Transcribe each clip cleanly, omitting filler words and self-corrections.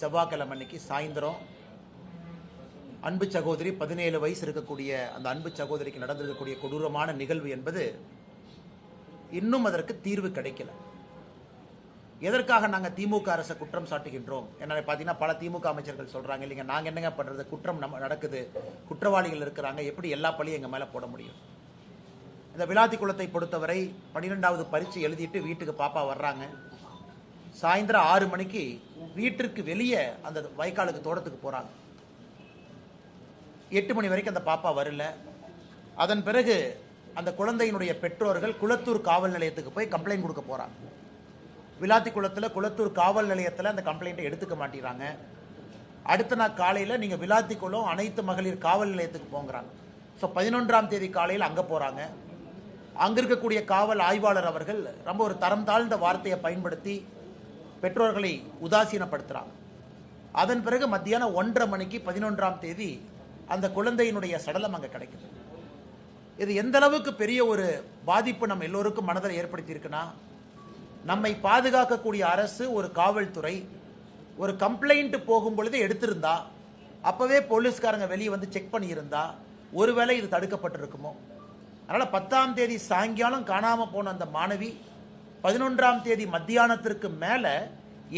செவ்வாய்க்கிழமை அன்னைக்கு சாயந்தரம் அன்பு சகோதரி 17 வயசு இருக்கக்கூடிய அந்த அன்பு சகோதரிக்கு நடந்திருக்கக்கூடிய கொடூரமான நிகழ்வு என்பது இன்னும் அதற்கு தீர்வு கிடைக்கல. எதற்காக நாங்கள் திமுக அரசை குற்றம் சாட்டுகின்றோம்? என்ன பார்த்தீங்கன்னா பல திமுக அமைச்சர்கள் சொல்றாங்க, இல்லைங்க நாங்கள் என்னங்க பண்றது, குற்றம் நடக்குது, குற்றவாளிகள் இருக்கிறாங்க, எப்படி எல்லா பழியும் எங்கள் மேலே போட முடியும்? இந்த விளாத்திக்குளத்தை பொறுத்தவரை 12வது பரீட்சை எழுதிட்டு வீட்டுக்கு பாப்பா வர்றாங்க. சாயந்தரம் 6 மணிக்கு வீட்டிற்கு வெளியே அந்த வயக்காலுக்கு தோட்டத்துக்கு போகிறாங்க. 8 மணி வரைக்கும் அந்த பாப்பா வரல. அதன் பிறகு அந்த குழந்தையினுடைய பெற்றோர்கள் குளத்தூர் காவல் நிலையத்துக்கு போய் கம்ப்ளைண்ட் கொடுக்க போகிறாங்க. விளாத்திக்குளத்தில் குளத்தூர் காவல் நிலையத்தில் அந்த கம்ப்ளைண்ட்டை எடுத்துக்க மாட்டேங்கிறாங்க. அடுத்த நாள் காலையில் நீங்கள் விளாத்திக்குளம் அனைத்து மகளிர் காவல் நிலையத்துக்கு போங்கிறாங்க. ஸோ 11ஆம் தேதி காலையில் அங்கே போகிறாங்க. அங்கே இருக்கக்கூடிய காவல் ஆய்வாளர் அவர்கள் ரொம்ப ஒரு தரம் தாழ்ந்த வார்த்தையை பயன்படுத்தி பெற்றோர்களை உதாசீனப்படுத்துகிறாங்க. அதன் பிறகு மத்தியானம் 1:30 மணிக்கு 11ஆம் தேதி அந்த குழந்தையினுடைய சடலம் அங்கே கிடைக்குது. இது எந்த அளவுக்கு பெரிய ஒரு பாதிப்பு நம்ம எல்லோருக்கும் மனதில் ஏற்படுத்தி இருக்குன்னா, நம்மை பாதுகாக்கக்கூடிய அரசு, ஒரு காவல்துறை ஒரு கம்ப்ளைண்ட் போகும் பொழுது எடுத்திருந்தா, அப்பவே போலீஸ்காரங்க வெளியே வந்து செக் பண்ணியிருந்தா ஒருவேளை இது தடுக்கப்பட்டிருக்குமோ? அதனால 10ஆம் தேதி சாயங்காலம் காணாம போன அந்த மாணவி 11ஆம் தேதி மத்தியானத்திற்கு மேல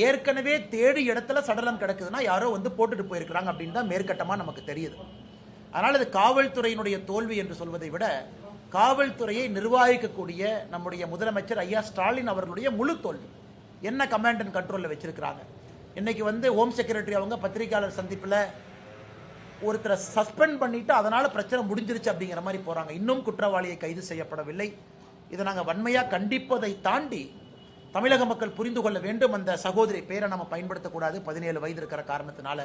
ஏற்கனவே தேடி இடத்துல சடலம் கிடக்குதுன்னா யாரோ வந்து போட்டுட்டு போயிருக்கிறாங்க அப்படின்னு தான் மேற்கட்டமா நமக்கு தெரியுது. அதனால இது காவல்துறையினுடைய தோல்வி என்று சொல்வதை விட காவல்துறையை நிர்வகிக்கக்கூடிய நம்முடைய முதலமைச்சர் ஐயா ஸ்டாலின் அவர்களுடைய முழு தோல்வி. என்ன கமாண்ட் அண்ட் கண்ட்ரோலில் வச்சிருக்கிறாங்க? இன்னைக்கு வந்து ஹோம் செக்ரட்டரி அவங்க பத்திரிகையாளர் சந்திப்பில் ஒருத்தரை சஸ்பெண்ட் பண்ணிட்டு அதனால பிரச்சனை முடிஞ்சிருச்சு அப்படிங்கிற மாதிரி போறாங்க. இன்னும் குற்றவாளியை கைது செய்யப்படவில்லை. இதை நாங்கள் வன்மையாக கண்டிப்பதை தாண்டி தமிழக மக்கள் புரிந்து கொள்ள வேண்டும். அந்த சகோதரி பேரை நம்ம பயன்படுத்தக்கூடாது, 17 வயது இருக்கிற காரணத்தினால.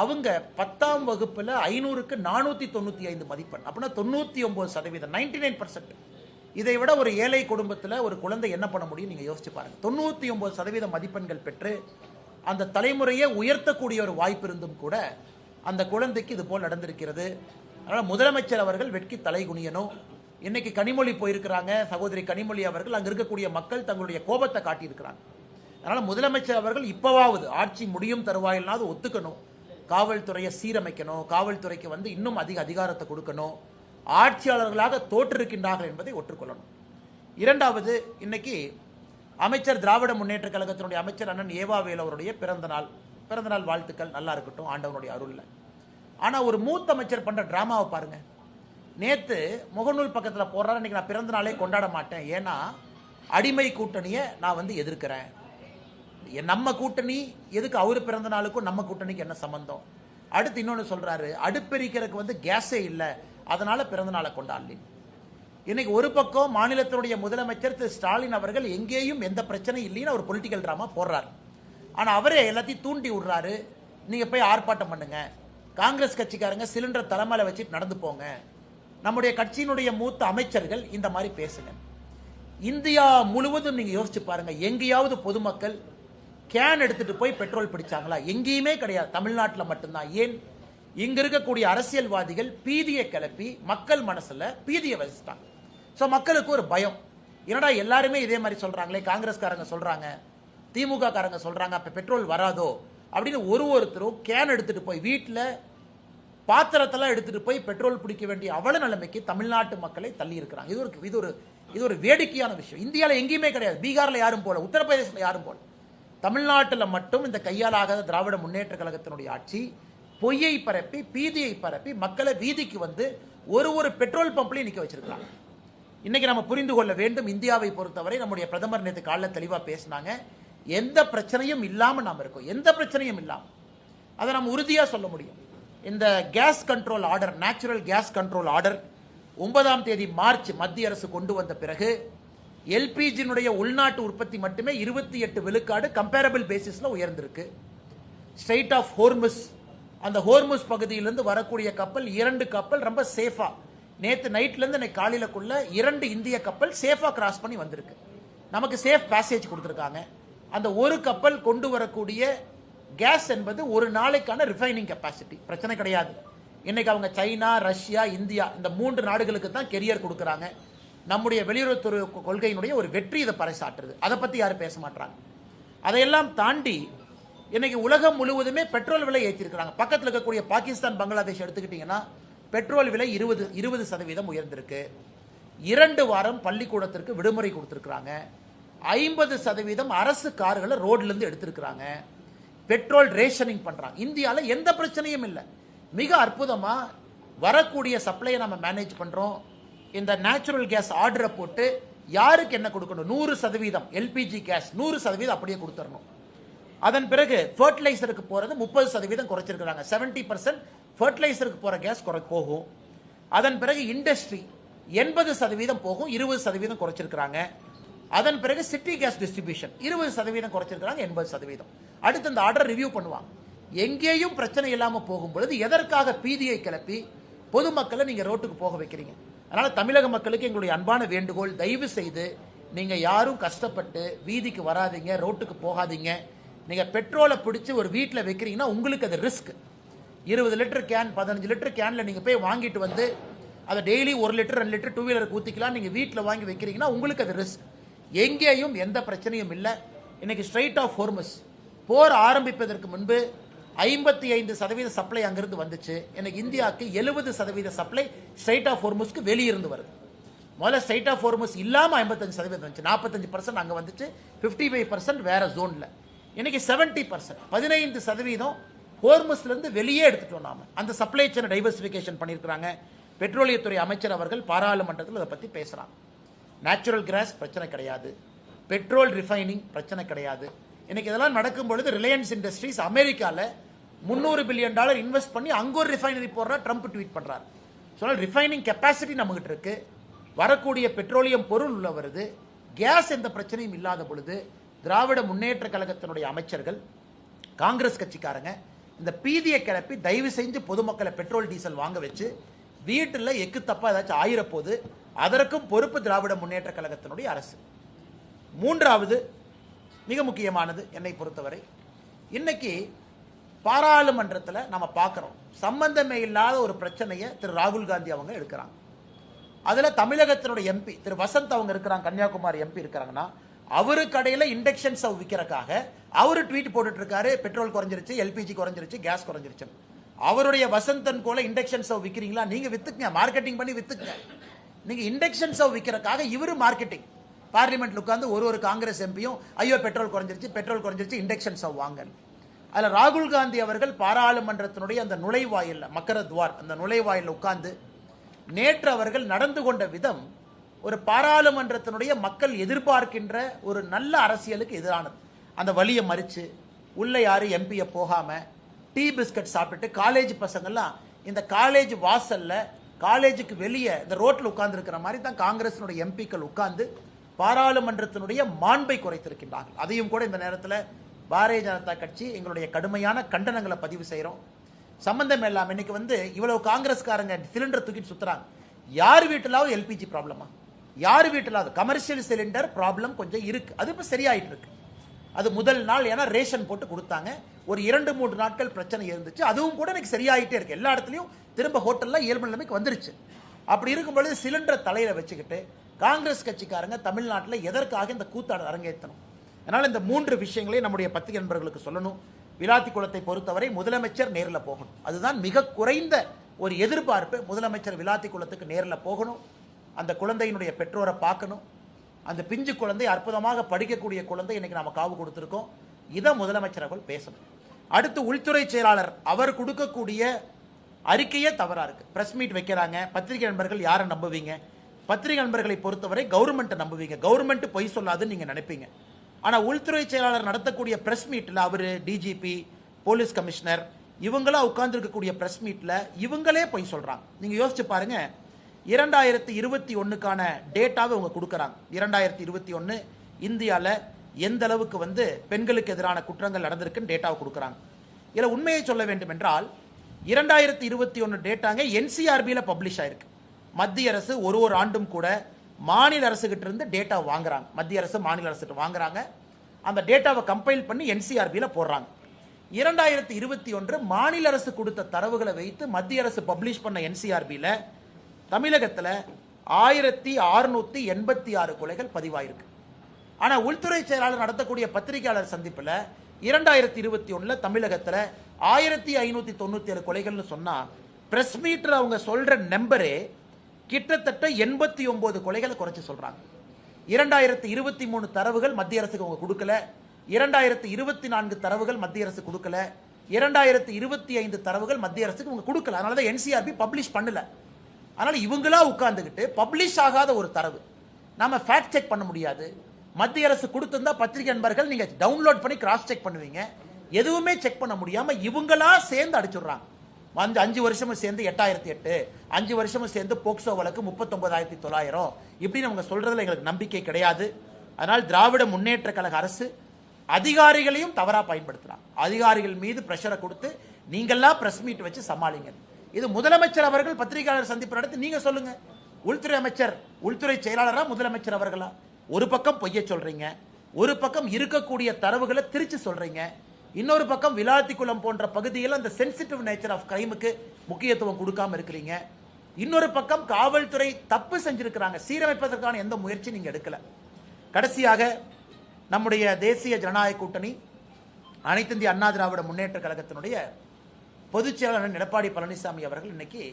அவங்க 10ஆம் வகுப்பில் 500க்கு 495 மதிப்பெண், அப்படின்னா 99%, 99%. இதை விட ஒரு ஏழை குடும்பத்தில் ஒரு குழந்தை என்ன பண்ண முடியும் நீங்க யோசிச்சு பாருங்க. 99% மதிப்பெண்கள் பெற்று அந்த தலைமுறையை உயர்த்தக்கூடிய ஒரு வாய்ப்பு இருந்தும் கூட அந்த குழந்தைக்கு இது போல் நடந்திருக்கிறது. அதனால் முதலமைச்சர் அவர்கள் வெட்கி தலை குனியணும். இன்னைக்கு கனிமொழி போயிருக்கிறாங்க, சகோதரி கனிமொழி அவர்கள் அங்கே இருக்கக்கூடிய மக்கள் தங்களுடைய கோபத்தை காட்டியிருக்கிறாங்க. அதனால் முதலமைச்சர் அவர்கள் இப்போவாவது ஆட்சி முடியும் தருவாயில்னாவது ஒத்துக்கணும், காவல்துறையை சீரமைக்கணும், காவல்துறைக்கு வந்து இன்னும் அதிக அதிகாரத்தை கொடுக்கணும், ஆட்சியாளர்களாக தோற்றிருக்கின்றார்கள் என்பதை ஒற்றுக்கொள்ளணும். இரண்டாவது, இன்னைக்கு அமைச்சர் திராவிட முன்னேற்ற கழகத்தினுடைய அமைச்சர் அண்ணன் ஏவாவேல் அவருடைய பிறந்தநாள் வாழ்த்துக்கள், நல்லா இருக்கட்டும் ஆண்டவனுடைய அருள்ல. ஆனால் ஒரு மூத்த அமைச்சர் பண்ற டிராமாவை பாருங்க. நேத்து முகநூல் பக்கத்தில் போடுறாரு, இன்னைக்கு நான் பிறந்த நாளே கொண்டாட மாட்டேன், ஏன்னா அடிமை கூட்டணியை நான் வந்து எதிர்க்கிறேன். நம்ம கூட்டணி எதுக்கு? அவரு பிறந்த நாளுக்கும் நம்ம கூட்டணிக்கு என்ன சம்பந்தம்? அடுத்து இன்னொன்று சொல்றாரு, அடுப்பெரிக்கிறதுக்கு வந்து கேஸே இல்லை, அதனால பிறந்த நாளை கொண்டாடல. இன்னைக்கு ஒரு பக்கம் மாநிலத்தினுடைய முதலமைச்சர் திரு ஸ்டாலின் அவர்கள் எங்கேயும் எந்த பிரச்சனையும் இல்லைன்னு ஒரு பொலிட்டிக்கல் டிராமா போடுறாரு. ஆனால் அவரே எல்லாத்தையும் தூண்டி விடுறாரு, நீங்க போய் ஆர்ப்பாட்டம் பண்ணுங்க, காங்கிரஸ் கட்சிக்காரங்க சிலிண்டர் தலைமையில வச்சுட்டு நடந்து போங்க, நம்முடைய கட்சியினுடைய மூத்த அமைச்சர்கள் இந்த மாதிரி பேசுங்க. இந்தியா முழுவதும் நீங்க யோசிச்சு பாருங்க, எங்கேயாவது பொதுமக்கள் கேன் எடுத்துட்டு போய் பெட்ரோல் பிடிச்சாங்களா? எங்கேயுமே கிடையாது, தமிழ்நாட்டில் மட்டும்தான். ஏன்? இங்க இருக்கக்கூடிய அரசியல்வாதிகள் பீதியை கிளப்பி மக்கள் மனசுல பீதியை வச்சுட்டாங்க. ஸோ மக்களுக்கு ஒரு பயம், என்னடா எல்லாருமே இதே மாதிரி சொல்றாங்களே, காங்கிரஸ்காரங்க சொல்றாங்க, திமுக காரங்க சொல்றாங்க, அப்ப பெட்ரோல் வராதோ அப்படின்னு ஒருத்தரும் கேன் எடுத்துட்டு போய் வீட்டில் பாத்திரத்தெல்லாம் எடுத்துட்டு போய் பெட்ரோல் பிடிக்க வேண்டிய அவ்வளவு நிலைமைக்கு தமிழ்நாட்டு மக்களை தள்ளி இருக்கிறாங்க. இது ஒரு வேடிக்கையான விஷயம். இந்தியாவில் எங்கேயுமே கிடையாது. பீகார்ல யாரும் போல, உத்தரப்பிரதேசத்தில் யாரும் போல, தமிழ்நாட்டில் மட்டும் இந்த கையாலாகாத திராவிட முன்னேற்ற கழகத்தினுடைய ஆட்சி பொய்யை பரப்பி பீதியை பரப்பி மக்களை வீதிக்கு வந்து ஒரு பெட்ரோல் பம்ப்லையும் நிற்க வச்சிருக்காங்க. இன்னைக்கு நம்ம புரிந்து கொள்ள வேண்டும், இந்தியாவை பொறுத்தவரை நம்முடைய பிரதமர் நேற்று காலையில் தெளிவாக பேசினாங்க, எந்த பிரச்சனையும் இல்லாமல் நாம் இருக்கோம், எந்த பிரச்சனையும் இல்லாமல். அதை நம்ம உறுதியாக சொல்ல முடியும். இந்த gas control order, natural gas control order 9ஆம் தேதி மார்ச் மத்திய அரசு கொண்டு வந்த பிறகு எல்பிஜியினுடைய உள்நாட்டு உற்பத்தி மட்டுமே 28 விழுக்காடு கம்பேரபிள் பேசிஸ்ல உயர்ந்திருக்கு. ஸ்ட்ரெயிட் ஆஃப் ஹோர்முஸ், அந்த ஹோர்முஸ் பகுதியிலிருந்து வரக்கூடிய கப்பல் 2 கப்பல் ரொம்ப சேஃபா, நேற்று நைட்ல இருந்து இன்னைக்கு காலையிலக்குள்ள 2 இந்திய கப்பல் சேஃபா கிராஸ் பண்ணி வந்திருக்கு. நமக்கு சேஃப் பேசேஜ் கொடுத்துருக்காங்க. அந்த ஒரு கப்பல் கொண்டு வரக்கூடிய கேஸ் என்பது ஒரு நாளைக்கான ரிஃபைனிங் கெப்பாசிட்டி, பிரச்சனை கிடையாது. இன்னைக்கு அவங்க சைனா, ரஷ்யா, இந்தியா இந்த 3 நாடுகளுக்கு தான் கெரியர் கொடுக்குறாங்க. நம்முடைய வெளியுறவுத்துறை கொள்கையினுடைய ஒரு வெற்றி இதை பறைசாற்றுது. அதை பத்தி யாரும் பேச மாட்டாங்க. அதையெல்லாம் தாண்டி இன்னைக்கு உலகம் முழுவதுமே பெட்ரோல் விலை ஏற்றிருக்கிறாங்க. பக்கத்தில் இருக்கக்கூடிய பாகிஸ்தான், பங்களாதேஷ் எடுத்துக்கிட்டீங்கன்னா பெட்ரோல் விலை 20% உயர்ந்திருக்கு. 2 வாரம் பள்ளிக்கூடத்திற்கு விடுமுறை கொடுத்திருக்கிறாங்க. 50% அரசு கார்களை ரோட்லேருந்து எடுத்திருக்கிறாங்க. பெட்ரோல் ரேஷனிங் பண்றாங்க. இந்தியாவில் எந்த பிரச்சனையும் இல்லை. மிக அற்புதமா வரக்கூடிய சப்ளையை நம்ம மேனேஜ் பண்றோம். இந்த நேச்சுரல் கேஸ் ஆர்டரை போட்டு யாருக்கு என்ன கொடுக்கணும், 100% எல்பிஜி கேஸ் 100% அப்படியே கொடுத்துடணும். அதன் பிறகு ஃபர்டிலைசருக்கு போறது 30% குறைச்சிருக்கிறாங்க. 70% ஃபர்டிலைசருக்கு போற கேஸ் போகும். அதன் பிறகு இண்டஸ்ட்ரி 80% போகும், 20% குறைச்சிருக்கிறாங்க. அதன் பிறகு சிட்டி கேஸ் டிஸ்ட்ரிபியூஷன் 20% குறைச்சிருக்கிறாங்க, 80%. அடுத்து இந்த ஆர்டர் ரிவ்யூ பண்ணுவாங்க. எங்கேயும் பிரச்சனை இல்லாமல் போகும்பொழுது எதற்காக பீதியை கிளப்பி பொதுமக்களை நீங்க ரோட்டுக்கு போக வைக்கிறீங்க? அதனால தமிழக மக்களுக்கு எங்களுடைய அன்பான வேண்டுகோள், தயவு செய்து நீங்க யாரும் கஷ்டப்பட்டு வீதிக்கு வராதீங்க, ரோட்டுக்கு போகாதீங்க. நீங்க பெட்ரோலை பிடிச்சி ஒரு வீட்டில் வைக்கிறீங்கன்னா உங்களுக்கு அது ரிஸ்க். 20 லிட்டர் கேன், 15 லிட்டர் கேன்ல நீங்க போய் வாங்கிட்டு வந்து அதை டெய்லி 1 லிட்டர் 2 லிட்டர் 2 வீலருக்கு ஊற்றிக்கலாம். நீங்க வீட்டில் வாங்கி வைக்கிறீங்கன்னா உங்களுக்கு அது ரிஸ்க். எங்கேயும் எந்த பிரச்சனையும் இல்லை. இன்னைக்கு ஸ்ட்ரைட் ஆஃப் ஹோர்மஸ் போர் ஆரம்பிப்பதற்கு முன்பு 55% சப்ளை அங்கிருந்து வந்துச்சு. எனக்கு இந்தியாவுக்கு 70% சப்ளை ஸ்ட்ரைட் ஆஃப் ஹோர்மஸ்க்கு வெளியிருந்து வருது. முதல்ல ஸ்ட்ரைட் ஆஃப் ஹோர்மஸ் இல்லாமல் 55% வந்துச்சு, 45% அங்கே வந்துச்சு, 55% வேற ஜோன்ல. இன்னைக்கு 70%, 15% ஹோர்மஸ்லேருந்து வெளியே எடுத்துட்டோம். நாம அந்த சப்ளை செயினை டைவர்சிஃபிகேஷன் பண்ணியிருக்கிறாங்க. பெட்ரோலியத்துறை அமைச்சர் அவர்கள் பாராளுமன்றத்தில் அதை பற்றி பேசுகிறாங்க. நேச்சுரல் கேஸ் பிரச்சனை கிடையாது, பெட்ரோல் ரிஃபைனிங் பிரச்சனை கிடையாது. இன்னைக்கு இதெல்லாம் நடக்கும் பொழுது ரிலையன்ஸ் இண்டஸ்ட்ரீஸ் அமெரிக்காவில் $300 பில்லியன் இன்வெஸ்ட் பண்ணி அங்கே ஒரு ரிஃபைனரி போடுறா, ட்ரம்ப் ட்வீட் பண்றாரு. சொன்னால் ரிஃபைனிங் கெப்பாசிட்டி நம்மகிட்ட இருக்கு, வரக்கூடிய பெட்ரோலியம் பொருள் உள்ள வருது, கேஸ் எந்த பிரச்சனையும் இல்லாத பொழுது திராவிட முன்னேற்ற கழகத்தினுடைய அமைச்சர்கள், காங்கிரஸ் கட்சிக்காரங்க இந்த பீதியை கிளப்பி தயவு செஞ்சு பொதுமக்களை பெட்ரோல் டீசல் வாங்க வச்சு வீட்டில் எக்கு தப்பா ஏதாச்சும் ஆயிரப்போது அதற்கும் பொறுப்பு திராவிட முன்னேற்ற கழகத்தினுடைய அரசு. மூன்றாவது மிக முக்கியமானது என்னை பொறுத்தவரை, இன்னைக்கு பாராளுமன்றத்தில் நம்ம பார்க்குறோம் சம்பந்தமே இல்லாத ஒரு பிரச்சனையை திரு ராகுல் காந்தி அவங்க எடுக்கிறாங்க. அதில் தமிழகத்தினுடைய எம்பி திரு வசந்த் அவங்க இருக்கிறாங்க, கன்னியாகுமரி எம்பி இருக்கிறாங்கன்னா, அவரு கடையில் இண்டக்ஷன் ஸ்டவ் விற்கிறக்காக அவரு ட்வீட் போட்டுட்டு இருக்காரு, பெட்ரோல் குறைஞ்சிருச்சு, எல்பிஜி குறைஞ்சிருச்சு, கேஸ் குறைஞ்சிருச்சு. அவருடைய வசந்தன் போல இண்டக்ஷன் ஸ்டவ் விற்கிறீங்களா? நீங்க வித்துக்குங்க, மார்க்கெட்டிங் பண்ணி வித்துக்குங்க. நீங்க இண்டக்ஷன் ஸ்டவ் விற்கிறக்காக இவரு மார்க்கெட்டிங் பார்லிமெண்ட்ல உட்கார்ந்து ஒரு காங்கிரஸ் எம்பியும் ஐயோ பெட்ரோல் குறைஞ்சிருச்சு இண்டக்ஷன் ஸ்டவ் வாங்க. அதில் ராகுல் காந்தி அவர்கள் பாராளுமன்றத்தினுடைய அந்த நுழைவாயில் மக்கரத்வார் அந்த நுழைவாயில் உட்கார்ந்து நேற்று அவர்கள் நடந்து கொண்ட விதம் ஒரு பாராளுமன்றத்தினுடைய மக்கள் எதிர்பார்க்கின்ற ஒரு நல்ல அரசியலுக்கு எதிரானது. அந்த வழியை மறிச்சு உள்ள யாரும் எம்பியை போகாம டீ பிஸ்கட் சாப்பிட்டு காலேஜ் பசங்கள்லாம் இந்த காலேஜ் வாசல்ல காலேஜுக்கு வெளியே இந்த ரோட்ல உட்கார்ந்து இருக்கிற மாதிரி தான் காங்கிரசினுடைய எம்பிக்கள் உட்கார்ந்து பாராளுமன்றத்தினுடைய மாண்பை குறைத்திருக்கின்றார்கள். அதையும் கூட இந்த நேரத்தில் பாரதிய ஜனதா கட்சி எங்களுடைய கடுமையான கண்டனங்களை பதிவு செய்கிறோம். சம்பந்தம் இல்லாமல் இன்னைக்கு இவ்வளவு காங்கிரஸ்காரங்க சிலிண்டர் தூக்கிட்டு சுத்துறாங்க. யார் வீட்டிலாவது எல்பிஜி ப்ராப்ளமா? யார் வீட்டிலாவது கமர்ஷியல் சிலிண்டர் ப்ராப்ளம் கொஞ்சம் இருக்கு, அது இப்போ சரியாயிட்டு இருக்கு. அது முதல் நாள் ஏன்னா ரேஷன் போட்டு கொடுத்தாங்க, ஒரு 2-3 நாட்கள் பிரச்சனை இருந்துச்சு, அதுவும் கூட எனக்கு சரியாயிட்டே இருக்கு. எல்லா இடத்துலையும் திரும்ப ஹோட்டல்ல இயல்பு நிலைமைக்கு வந்துருச்சு. அப்படி இருக்கும் பொழுது சிலிண்டர் தலையில வச்சுக்கிட்டு காங்கிரஸ் கட்சிக்காரங்க தமிழ்நாட்டில் எதற்காக இந்த கூத்தாட அரங்கேற்றணும்? அதனால இந்த 3 விஷயங்களையும் நம்முடைய பத்திரிகை நண்பர்களுக்கு சொல்லணும். விளாத்திக்குளத்தை பொறுத்தவரை முதலமைச்சர் நேரில் போகணும், அதுதான் மிக குறைந்த ஒரு எதிர்பார்ப்பு. முதலமைச்சர் விளாத்திக்குளத்துக்கு நேரில் போகணும், அந்த குழந்தையினுடைய பெற்றோரை பார்க்கணும். அந்த பிஞ்சு குழந்தை அற்புதமாக படிக்கக்கூடிய குழந்தை, இன்னைக்கு நாம காவு கொடுத்துருக்கோம். இதை முதலமைச்சர் அவர்கள் பேசணும். அடுத்து உள்துறை செயலாளர் அவர் கொடுக்கக்கூடிய அறிக்கையே தவறா இருக்கு. பிரஸ் மீட் வைக்கிறாங்க, பத்திரிகை நண்பர்கள் யாரை நம்புவீங்க? பத்திரிகை நண்பர்களை பொறுத்தவரை கவர்மெண்ட்டை நம்புவீங்க, கவர்மெண்ட் பொய் சொல்லாதுன்னு நீங்க நினைப்பீங்க. ஆனா உள்துறை செயலாளர் நடத்தக்கூடிய பிரஸ் மீட்ல அவரு டிஜிபி, போலீஸ் கமிஷனர் இவங்களா உட்கார்ந்து இருக்கக்கூடிய பிரஸ் மீட்ல இவங்களே பொய் சொல்றாங்க. நீங்க யோசிச்சு பாருங்க, 2021க்கான டேட்டாவை அவங்க கொடுக்குறாங்க. 2021 இந்தியாவில் எந்த அளவுக்கு பெண்களுக்கு எதிரான குற்றங்கள் நடந்திருக்குன்னு டேட்டாவை கொடுக்குறாங்க. இதில் உண்மையை சொல்ல வேண்டும் என்றால் 2021 டேட்டாங்க என்சிஆர்பியில் பப்ளிஷ் ஆயிருக்கு. மத்திய அரசு ஒரு ஆண்டும் கூட மாநில அரசுகிட்ட இருந்து டேட்டா வாங்குறாங்க. மத்திய அரசு மாநில அரசு வாங்குறாங்க, அந்த டேட்டாவை கம்பைல் பண்ணி என்சிஆர்பியில் போடுறாங்க. 2021 மாநில அரசு கொடுத்த தரவுகளை வைத்து மத்திய அரசு பப்ளிஷ் பண்ண என்சிஆர்பியில் தமிழகத்தில் 1686 கொலைகள் பதிவாயிருக்கு. ஆனால் உள்துறை செயலாளர் நடத்தக்கூடிய பத்திரிகையாளர் சந்திப்பில் 2021 தமிழகத்துல 1597 கொலைகள்னு சொன்னா பிரஸ் மீட்டர் அவங்க சொல்ற நம்பரே கிட்டத்தட்ட 89 கொலைகளை குறைச்சு சொல்றாங்க. 2023 தரவுகள் மத்திய அரசுக்கு அவங்க கொடுக்கல, 2024 தரவுகள் மத்திய அரசு கொடுக்கல, 2025 தரவுகள் மத்திய அரசுக்கு அவங்க கொடுக்கல. அதனால தான் என்சிஆர்பி பப்ளிஷ் பண்ணல. அதனால இவங்களா உட்கார்ந்துகிட்டு பப்ளிஷ் ஆகாத ஒரு தரவு நாம ஃபேக்ட் செக் பண்ண முடியாது. மத்திய அரசு கொடுத்திருந்தா பத்திரிகை நண்பர்கள் நீங்க டவுன்லோட் பண்ணி கிராஸ் செக் பண்ணுவீங்க. எதுவுமே செக் பண்ண முடியாம இவங்களா சேர்ந்து அடிச்சுடுறாங்க. 5 வருஷமும் சேர்ந்து 8008, 5 வருஷமும் சேர்ந்து போக்சோ வழக்கு 39,900 இப்படின்னு அவங்க சொல்றதுல எங்களுக்கு நம்பிக்கை கிடையாது. அதனால் திராவிட முன்னேற்ற கழக அரசு அதிகாரிகளையும் தவறா பயன்படுத்துறாங்க. அதிகாரிகள் மீது பிரஷரை கொடுத்து நீங்கெல்லாம் பிரஸ் மீட் வச்சு சமாளிங்க. இது முதலமைச்சர் அவர்கள் பத்திரிகையாளர் சந்திப்பு நடத்தி நீங்க சொல்லுங்க. உள்துறை அமைச்சர், உள்துறை செயலாளரா முதலமைச்சர் அவர்களா? ஒரு பக்கம் பொய்ய சொல்றீங்க, ஒரு பக்கம் இருக்கக்கூடிய தரவுகளை திருச்சி சொல்றீங்க, இன்னொரு பக்கம் விளாத்திக்குளம் போன்ற பகுதியில் அந்த சென்சிட்டிவ் நேச்சர் ஆஃப் கிரைமுக்கு முக்கியத்துவம் கொடுக்காம இருக்கிறீங்க. இன்னொரு பக்கம் காவல்துறை தப்பு செஞ்சிருக்கிறாங்க, சீரமைப்பதற்கான எந்த முயற்சி நீங்க எடுக்கல. கடைசியாக நம்முடைய தேசிய ஜனநாயக கூட்டணி அனைத்து இந்திய அண்ணா திராவிட முன்னேற்ற கழகத்தினுடைய பொதுச் செயலாளர் எடப்பாடி பழனிசாமி அவர்கள் இன்னைக்கு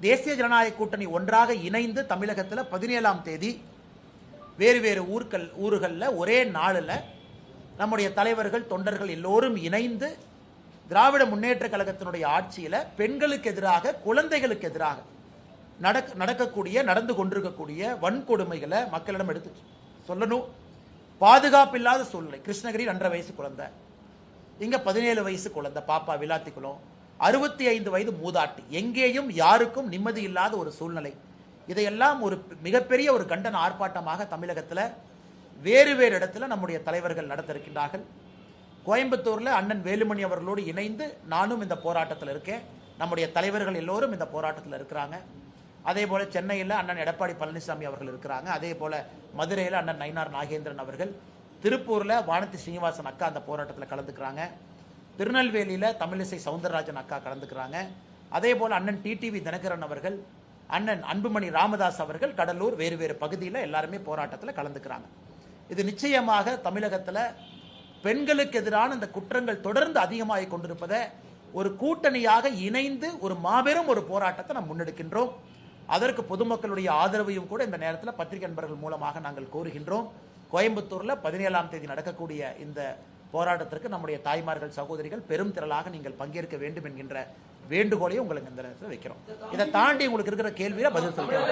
தேசிய ஜனநாயக கூட்டணி ஒன்றாக இணைந்து தமிழகத்தில் 17ஆம் தேதி வேறு வேறு ஊர்களில் ஒரே நாளில் நம்முடைய தலைவர்கள் தொண்டர்கள் எல்லோரும் இணைந்து திராவிட முன்னேற்ற கழகத்தினுடைய ஆட்சியில் பெண்களுக்கு எதிராக, குழந்தைகளுக்கு எதிராக நடந்து கொண்டிருக்கக்கூடிய வன்கொடுமைகளை மக்களிடம் எடுத்து சொல்லணும். பாதுகாப்பில்லாத சூழ்நிலை. கிருஷ்ணகிரி 2.5 வயசு குழந்தை, இங்க 17 வயசு குழந்தை பாப்பா விளாத்திக்குளம், 65 வயது மூதாட்டி, எங்கேயும் யாருக்கும் நிம்மதி இல்லாத ஒரு சூழ்நிலை. இதையெல்லாம் ஒரு மிகப்பெரிய ஒரு கண்டன ஆர்ப்பாட்டமாக தமிழகத்தில் வேறு வேறு இடத்துல நம்முடைய தலைவர்கள் நடத்த இருக்கின்றார்கள். கோயம்புத்தூர்ல அண்ணன் வேலுமணி அவர்களோடு இணைந்து நானும் இந்த போராட்டத்தில் இருக்கேன். நம்முடைய தலைவர்கள் எல்லோரும் இந்த போராட்டத்தில் இருக்கிறாங்க. அதே போல சென்னையில் அண்ணன் எடப்பாடி பழனிசாமி அவர்கள் இருக்கிறாங்க. அதே போல மதுரையில் அண்ணன் நயினார் நாகேந்திரன் அவர்கள், திருப்பூர்ல வானதி ஸ்ரீனிவாசன் அக்கா அந்த போராட்டத்தில் கலந்துக்கிறாங்க, திருநெல்வேலியில தமிழிசை சவுந்தரராஜன் அக்கா கலந்துக்கிறாங்க. அதே போல அண்ணன் டிடிவி தினகரன் அவர்கள், அண்ணன் அன்புமணி ராமதாஸ் அவர்கள் கடலூர் வேறு வேறு பகுதியில் எல்லாருமே போராட்டத்தில் கலந்துக்கிறாங்க. இது நிச்சயமாக தமிழகத்தில் பெண்களுக்கு எதிரான இந்த குற்றங்கள் தொடர்ந்து அதிகமாகிக் கொண்டிருப்பதை ஒரு கூட்டணியாக இணைந்து ஒரு மாபெரும் ஒரு போராட்டத்தை நாம் முன்னெடுக்கின்றோம். அதற்கு பொதுமக்களுடைய ஆதரவையும் கூட இந்த நேரத்தில் பத்திரிகை நண்பர்கள் மூலமாக நாங்கள் கோருகின்றோம். கோயம்புத்தூர்ல 17ஆம் தேதி நடக்கக்கூடிய இந்த போராட்டத்திற்கு நம்முடைய தாய்மார்கள், சகோதரிகள் பெரும் திரளாக நீங்கள் பங்கேற்க வேண்டும் என்கின்ற வேண்டுகோளையும் உங்களுக்கு இந்த நேரத்தில் வைக்கிறோம். இதை தாண்டி உங்களுக்கு இருக்கிற கேள்வியில பதில் சொல்றேன்.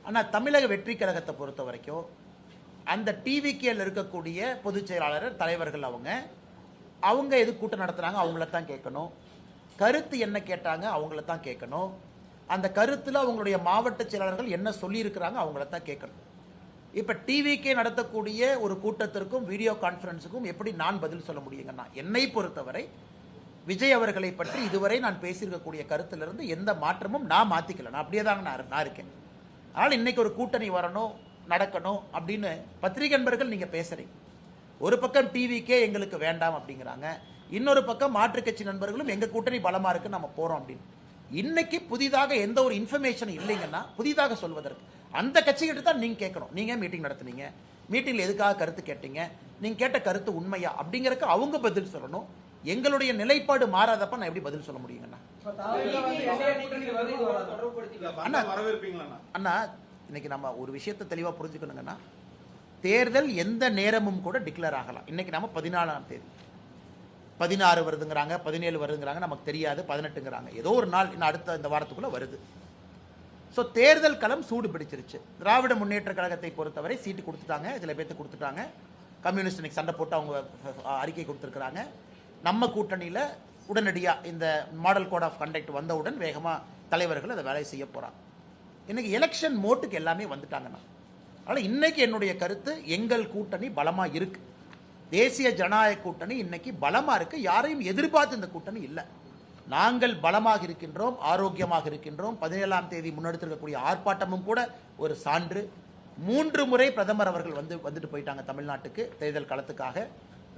ஆனா தமிழக வெற்றி கழகத்தை பொறுத்த வரைக்கும் அந்த டிவிகேல இருக்கக்கூடிய பொதுச் செயலாளர் தலைவர்கள் அவங்க எது கூட்டம் நடத்துறாங்க அவங்கள தான் கேட்கணும். கருத்து என்ன கேட்டாங்க அவங்கள தான் கேட்கணும். அந்த கருத்துல அவங்களுடைய மாவட்ட செயலாளர்கள் என்ன சொல்லி இருக்கிறாங்க அவங்கள தான் கேட்கணும். இப்ப டிவிகே நடத்தக்கூடிய ஒரு கூட்டத்திற்கும் வீடியோ கான்பரன்ஸுக்கும் எப்படி நான் பதில் சொல்ல முடியுங்கன்னா, என்னை பொறுத்தவரை விஜய் அவர்களை பற்றி இதுவரை நான் பேசியிருக்கக்கூடிய கருத்திலிருந்து எந்த மாற்றமும் நான் மாத்திக்கல. நான் அப்படியே தாங்க நான் இருக்கேன். ஆனால் இன்னைக்கு ஒரு கூட்டணி வரணும், நடக்கணும் அப்படின்னு பத்திரிகை நண்பர்கள் நீங்க பேசுறீங்க. ஒரு பக்கம் டிவிக்கே எங்களுக்கு வேண்டாம் அப்படிங்கிறாங்க, இன்னொரு பக்கம் மாற்றுக் கட்சி நண்பர்களும் எங்க கூட்டணி பலமா இருக்கு நம்ம போறோம் அப்படின்னு. இன்னைக்கு புதிதாக எந்த ஒரு இன்ஃபர்மேஷன் இல்லைங்கன்னா புதிதாக சொல்வதற்கு அந்த கட்சிகிட்ட தான் நீங்க கேட்கணும். நீங்க மீட்டிங் நடத்துனீங்க, மீட்டிங்ல எதுக்காக கருத்து கேட்டீங்க, நீங்க கேட்ட கருத்து உண்மையா அப்படிங்கறக்கு அவங்க பதில் சொல்லணும். எங்களுடைய நிலைப்பாடு மாறாதப்ப நான் எப்படி பதில் சொல்ல முடியுங்கண்ணா? அண்ணா இன்னைக்கு நம்ம ஒரு விஷயத்தை தெளிவா புரிஞ்சுக்கணுங்கன்னா, தேர்தல் எந்த நேரமும் கூட டிக்ளேர் ஆகலாம். இன்னைக்கு நம்ம 14ஆம் தேதி, 16 வருதுங்கிறாங்க, 17 வருதுங்கிறாங்க, நமக்கு தெரியாது, 18ங்கிறாங்க. ஏதோ ஒரு நாள் இன்னும் அடுத்த இந்த வாரத்துக்குள்ள வருது. ஸோ தேர்தல் களம் சூடு பிடிச்சிருச்சு. திராவிட முன்னேற்ற கழகத்தை பொறுத்தவரை சீட்டு கொடுத்துட்டாங்க, சில பேர்த்து கொடுத்துட்டாங்க. கம்யூனிஸ்ட் இன்னைக்கு சண்டை போட்டு அவங்க அறிக்கை கொடுத்துருக்குறாங்க. நம்ம கூட்டணியில் உடனடியாக இந்த மாடல் கோட் ஆஃப் கண்டக்ட் வந்தவுடன் வேகமாக தலைவர்கள் அதை வேலை செய்ய போகிறாங்க. இன்னைக்கு எலெக்ஷன் மோட்டுக்கு எல்லாமே வந்துட்டாங்கண்ணா. அதனால் இன்னைக்கு என்னுடைய கருத்து, எங்கள் கூட்டணி பலமாக இருக்கு. தேசிய ஜனநாயக கூட்டணி இன்னைக்கு பலமாக இருக்கு. யாரையும் எதிர்பார்த்து இந்த கூட்டணி இல்லை. நாங்கள் பலமாக இருக்கின்றோம், ஆரோக்கியமாக இருக்கின்றோம். 17ஆம் தேதி முன்னெடுத்திருக்கக்கூடிய ஆர்ப்பாட்டமும் கூட ஒரு சான்று. 3 முறை பிரதமர் அவர்கள் வந்துட்டு போயிட்டாங்க தமிழ்நாட்டுக்கு தேர்தல் களத்துக்காக.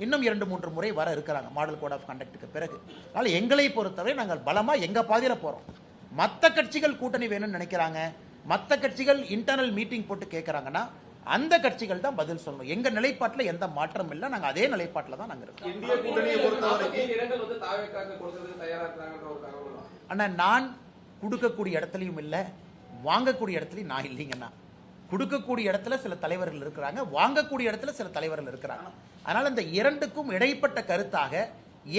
இன்னும் 2-3 முறை வர இருக்கிறாங்க மாடல் கோட் ஆஃப் கண்டக்டுக்கு பிறகு. அதனால் எங்களை பொறுத்தவரை நாங்கள் பலமாக எங்கள் பாதையில் போகிறோம். மற்ற கட்சிகள் கூட்டணி வேணும்னு நினைக்கிறாங்க, மற்ற கட்சிகள் இன்டர்னல் மீட்டிங் போட்டு கேட்குறாங்கன்னா அந்த கட்சிகள் தான் பதில் சொல்லணும். எங்க நிலைப்பாட்டில் எந்த மாற்றம் இல்லை, நாங்கள் அதே நிலைப்பாட்டில் தான் நாங்கள் இருக்கோம். இந்திய கூட்டணியை பொறுத்தவரைக்கும் அண்ணா, நான் கொடுக்கக்கூடிய இடத்துலையும் இல்லை, வாங்கக்கூடிய இடத்துலையும் நான் இல்லைங்கண்ணா. கொடுக்கக்கூடிய இடத்துல சில தலைவர்கள் இருக்கிறாங்க, வாங்கக்கூடிய இடத்துல சில தலைவர்கள் இருக்கிறாங்க. அதனால இந்த இரண்டுக்கும் இடைப்பட்ட கருத்தாக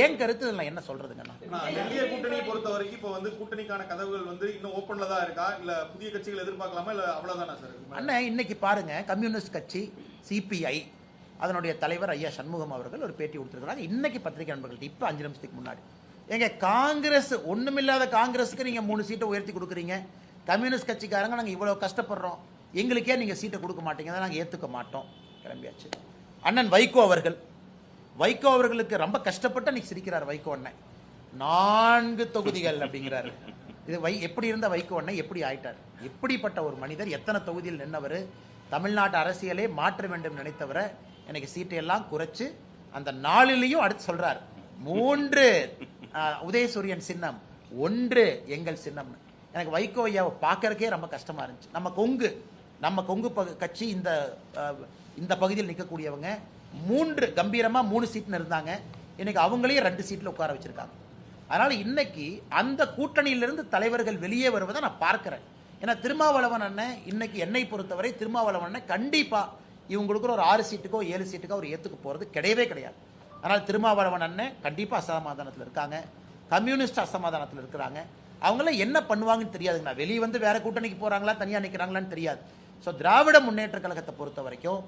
ஏன் கருத்து இதில் என்ன சொல்றதுங்கண்ணா? இந்திய கூட்டணியை பொறுத்த வரைக்கும் இப்போ வந்து கூட்டணிக்கான கதவுகள் இன்னும் ஓப்பன்ல தான் இருக்கா, இல்ல புதிய கட்சிகள் எதிர்பார்க்கலாமா, இல்ல அவ்வளவுதானா சார்? அண்ணா, இன்னைக்கு பாருங்க, கம்யூனிஸ்ட் கட்சி சிபிஐ அதனுடைய தலைவர் ஐயா சண்முகம் அவர்கள் ஒரு பேட்டி கொடுத்துருக்காங்க இன்னைக்கு பத்திரிகை நண்பர்கள்ட்ட. இப்போ 5 நிமிஷத்துக்கு முன்னாடி எங்க காங்கிரஸ் ஒண்ணுமில்லாத காங்கிரஸுக்கு நீங்க 3 சீட்டை உயர்த்தி கொடுக்குறீங்க, கம்யூனிஸ்ட் கட்சிக்காரங்க நாங்கள் இவ்வளவு கஷ்டப்படுறோம், எங்களுக்கே நீங்க சீட்டை கொடுக்க மாட்டீங்க, நாங்கள் ஏத்துக்க மாட்டோம், கிளம்பியாச்சு. அண்ணன் வைகோ அவர்களுக்கு ரொம்ப கஷ்டப்பட்டு அன்னைக்கு சிரிக்கிறார் வைகோ அண்ணன். 4 தொகுதிகள் அப்படிங்கிறாரு. இது எப்படி இருந்த வைகோ அண்ணன் எப்படி ஆயிட்டார்? எப்படிப்பட்ட ஒரு மனிதர், எத்தனை தொகுதியில் நின்றவர், தமிழ்நாட்டு அரசியலே மாற்ற வேண்டும் நினைத்தவரை எனக்கு சீட்டையெல்லாம் குறைச்சு அந்த 4லையும் அடுத்து சொல்றார் 3 உதயசூரியன் சின்னம், 1 எங்கள் சின்னம். எனக்கு வைகோ ஐயாவை பார்க்கறக்கே ரொம்ப கஷ்டமா இருந்துச்சு. நம்ம கொங்கு கட்சி இந்த பகுதியில் நிற்கக்கூடியவங்க 3 கம்பீரமா 3 சீட்னு இருந்தாங்க, இன்னைக்கு அவங்களையும் 2 சீட்ல உட்கார வச்சிருக்காங்க. அதனால இன்னைக்கு அந்த கூட்டணியிலிருந்து தலைவர்கள் வெளியே வருவதை நான் பார்க்கிறேன். ஏன்னா திருமாவளவன் அண்ணன் இன்னைக்கு என்னை பொறுத்தவரை திருமாவளவன் அண்ணன் கண்டிப்பா இவங்களுக்கு ஒரு 6 சீட்டுக்கோ 7 சீட்டுக்கோ அவர் ஏத்துக்கு போறது கிடையவே கிடையாது. அதனால திருமாவளவன் அண்ணன் கண்டிப்பா அசமாதானத்தில் இருக்காங்க, கம்யூனிஸ்ட் அசமாதானத்தில் இருக்கிறாங்க. அவங்களாம் என்ன பண்ணுவாங்கன்னு தெரியாதுங்கண்ணா. வெளியே வந்து வேற கூட்டணிக்கு போறாங்களா தனியா நிற்கிறாங்களான்னு தெரியாது. ஸோ திராவிட முன்னேற்ற கழகத்தை பொறுத்த வரைக்கும்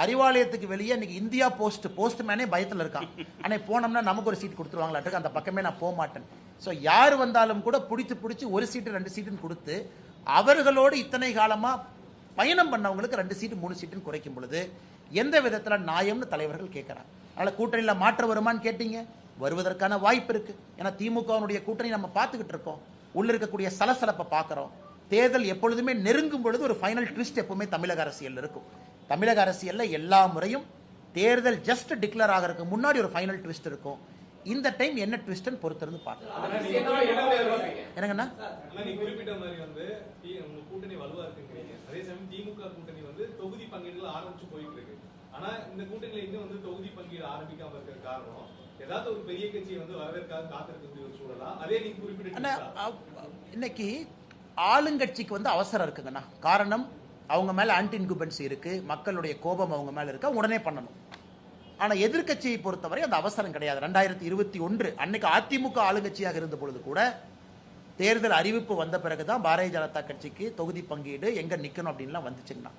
அறிவாலயத்துக்கு வெளியே இன்னைக்கு இந்தியா போஸ்ட் மேனே பயத்தில் இருக்கான். ஆனால் போனோம்னா நமக்கு ஒரு சீட் கொடுத்துருவாங்களாட்டுக்கு அந்த பக்கமே நான் போக மாட்டேன். ஸோ யார் வந்தாலும் கூட பிடிச்சி 1 சீட்டு 2 சீட்டுன்னு கொடுத்து அவர்களோடு இத்தனை காலமாக பயணம் பண்ணவங்களுக்கு 2 சீட்டு 3 சீட்டுன்னு குறைக்கும் பொழுது எந்த விதத்தில் நியாயம்னு தலைவர்கள் கேட்குறாங்க. அதனால் கூட்டணியில் மாற்றம் வருமானு கேட்டீங்க, வருவதற்கான வாய்ப்பு இருக்கு. ஏன்னா திமுகவுடைய கூட்டணி நம்ம பார்த்துக்கிட்டு இருக்கோம், உள்ள இருக்கக்கூடிய சலசலப்பை பார்க்குறோம். தேர்தல் எப்பொழுதுமே நெருங்கும் பொழுது ஒரு ஃபைனல் ட்விஸ்ட் எப்பவுமே தமிழக அரசியல் இருக்கும். தமிழக அரசியல்ல எல்லா முறையும் தேர்தல் ஜஸ்ட் டிக்ளேர் ஆகிறதுக்கு முன்னாடி ஒரு ஃபைனல் ட்விஸ்ட் இருக்கும். இந்த டைம் என்ன ட்விஸ்ட்னு பொறுத்திருந்து பார்க்கலாம். என்னங்கண்ணா, நீங்க குறிப்பிட்ட மாதிரி வந்து உங்க கூட்டணி வலுவா இருக்குங்கிறீங்க, அதே சமயம் திமுக கூட்டணி வந்து தொகுதி பங்கீடுல ஆரம்பிச்சு போயிட்டு இருக்கு. ஆனா இந்த கூட்டணியில இன்னும் வந்து தொகுதி பங்கீடு ஆரம்பிக்காம இருக்கிற காரணம் ஏதாவது ஒரு பெரிய கட்சியை வந்து வரவேற்காக காத்திருக்கக்கூடிய ஒரு சூழலா? அதே நீங்க குறிப்பிட்ட இன்னைக்கு ஆளுங்கட்சிக்கு வந்து அவசரம் இருக்குங்கண்ணா. காரணம், அவங்க மேல ஆன்டி இன்குபென்சி இருக்கு, மக்களுடைய கோபம் அவங்க மேல இருக்கு, உடனே பண்ணணும். ஆனா எதிர்கட்சியை பொறுத்தவரை அந்த அவசரம் கிடையாது. 2021 அன்னைக்கு அதிமுக ஆளுங்கட்சியாக இருந்த பொழுது கூட தேர்தல் அறிவிப்பு வந்த பிறகுதான் பாரதிய ஜனதா கட்சிக்கு தொகுதி பங்கீடு எங்க நிக்கணும் அப்படின்லாம் வந்துச்சுங்கண்ணா.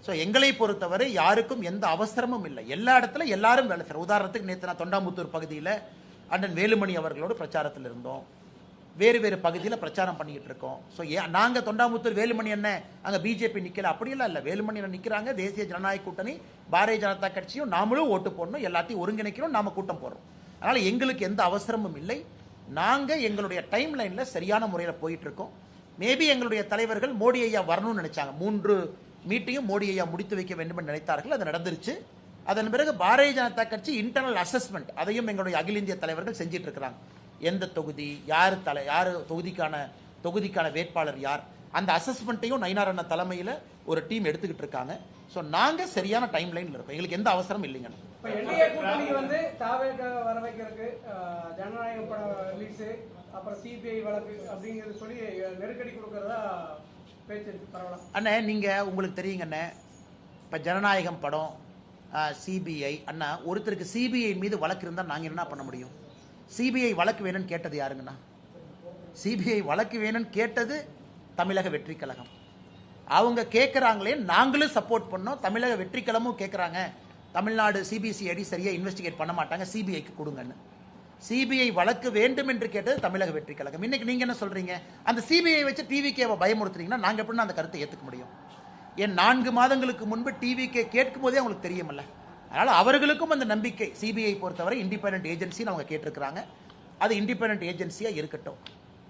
ஸோ எங்களை பொறுத்தவரை யாருக்கும் எந்த அவசரமும் இல்லை, எல்லா இடத்துல எல்லாரும் வேலை செய்யறோம். உதாரணத்துக்கு நேற்று நான் தொண்டாமுத்தூர் பகுதியில் அண்ணன் வேலுமணி அவர்களோடு பிரச்சாரத்தில் இருந்தோம், வேறு பகுதியில் பிரச்சாரம் பண்ணிக்கிட்டு இருக்கோம். ஸோ நாங்கள் தொண்டாமுத்தூர் வேலுமணி அண்ணன் அங்கே பிஜேபி நிற்கல அப்படியெல்லாம் இல்லை, வேலுமணி அண்ணன் நிற்கிறாங்க, தேசிய ஜனநாயக கூட்டணி பாரதிய ஜனதா கட்சியும் நாமளும் ஓட்டு போடணும், எல்லாத்தையும் ஒருங்கிணைக்கிறோம், நாம கூட்டம் போடுறோம். அதனால் எங்களுக்கு எந்த அவசரமும் இல்லை. நாங்கள் எங்களுடைய டைம் லைனில் சரியான முறையில் போயிட்டு இருக்கோம். மேபி எங்களுடைய தலைவர்கள் மோடி ஐயா வரணும்னு நினைச்சாங்க, 3 மீட்டிங்கும் மோடி ஐயா முடித்து வைக்க வேண்டும் என்று நினைத்தார்கள், அது நடந்துருச்சு. அதன் பிறகு பாரதிய ஜனதா கட்சி இன்டர்னல் அசஸ்மெண்ட் அதையும் எங்களுடைய அகில இந்திய தலைவர்கள் செஞ்சிட்டு இருக்கிறாங்க. எந்த தொகுதி, யார் தொகுதிக்கான வேட்பாளர் யார், அந்த அசஸ்மெண்ட்டையும் நயினார் அண்ணா தலைமையில் ஒரு டீம் எடுத்துக்கிட்டு இருக்காங்க. ஸோ நாங்கள் சரியான டைம் லைனில் இருக்கோம், எங்களுக்கு எந்த அவசரம் இல்லைங்க. வர வைக்கிறதுக்கு ஜனநாயக படம் ரிலீஸ், அப்புறம் சிபிஐ வழக்கு அப்படிங்கிறது சொல்லி நெருக்கடி கொடுக்கறதா பேச்சு பரவலாம். அண்ணே, நீங்கள் உங்களுக்கு தெரியுங்க அண்ணே, இப்போ ஜனநாயகம் படம், சிபிஐ அண்ணா, ஒருத்தருக்கு சிபிஐ மீது வழக்கு இருந்தால் நாங்கள் என்ன பண்ண முடியும்? சிபிஐ வழக்கு வேணும்னு கேட்டது யாருங்கண்ணா? சிபிஐ வழக்கு வேணும்னு கேட்டது தமிழக வெற்றி கழகம். அவங்க கேட்குறாங்களே, நாங்களும் சப்போர்ட் பண்ணோம். தமிழக வெற்றி கழகமும் கேட்குறாங்க, தமிழ்நாடு சிபிசிஐடி சரியாக இன்வெஸ்டிகேட் பண்ண மாட்டாங்க, சிபிஐக்கு கொடுங்கன்னு. சிபிஐ வழக்கு வேண்டும் என்று கேட்டது தமிழக வெற்றி கழகம். இன்னைக்கு நீங்க என்ன சொல்றீங்க? அந்த சிபிஐ வச்சு டிவிகேவை பயமுறுத்துறீங்கன்னா நாங்க எப்படி அந்த கருத்தை ஏற்றுக்க முடியும்? ஏன் 4 மாதங்களுக்கு முன்பு டிவிகே கேட்கும் போதே அவங்களுக்கு தெரியுமல்ல. அதனால அவர்களுக்கும் அந்த நம்பிக்கை, சிபிஐ பொறுத்தவரை இண்டிபெண்டன்ட் ஏஜென்சின்னு அவங்க கேட்டிருக்கிறாங்க, அது இண்டிபெண்டன்ட் ஏஜென்சியா இருக்கட்டும்.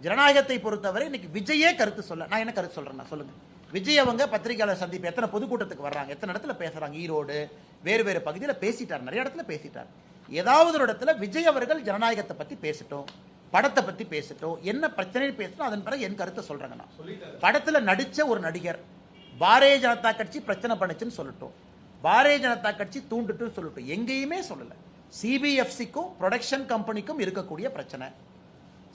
ஜனநாயகத்தை பொறுத்தவரை இன்னைக்கு விஜயே கருத்து சொல்ல, நான் என்ன கருத்து சொல்றேன்னா சொல்லுங்க. விஜய் அவங்க பத்திரிகையாளர் சந்திப்பு எத்தனை பொதுக்கூட்டத்துக்கு வர்றாங்க, எத்தனை இடத்துல பேசுறாங்க, ஈரோடு வேறு பகுதியில் பேசிட்டார், நிறைய இடத்துல பேசிட்டார். ஏதாவது ஒரு இடத்துல விஜய் அவர்கள் ஜனநாயகத்தை பத்தி பேசட்டும், படத்தை பற்றி பேசட்டும், என்ன பிரச்சனைன்னு பேசட்டும், அதன் பிறகு என் கருத்தை சொல்கிறேங்க. நான் சொல்லிட்டாரு. படத்தில் நடித்த ஒரு நடிகர் பாரதிய ஜனதா கட்சி பிரச்சனை பண்ணுச்சுன்னு சொல்லட்டும், பாரதிய ஜனதா கட்சி தூண்டுட்டுன்னு சொல்லட்டும், எங்கேயுமே சொல்லலை. சிபிஎஃப்சிக்கும் ப்ரொடக்ஷன் கம்பெனிக்கும் இருக்கக்கூடிய பிரச்சனை.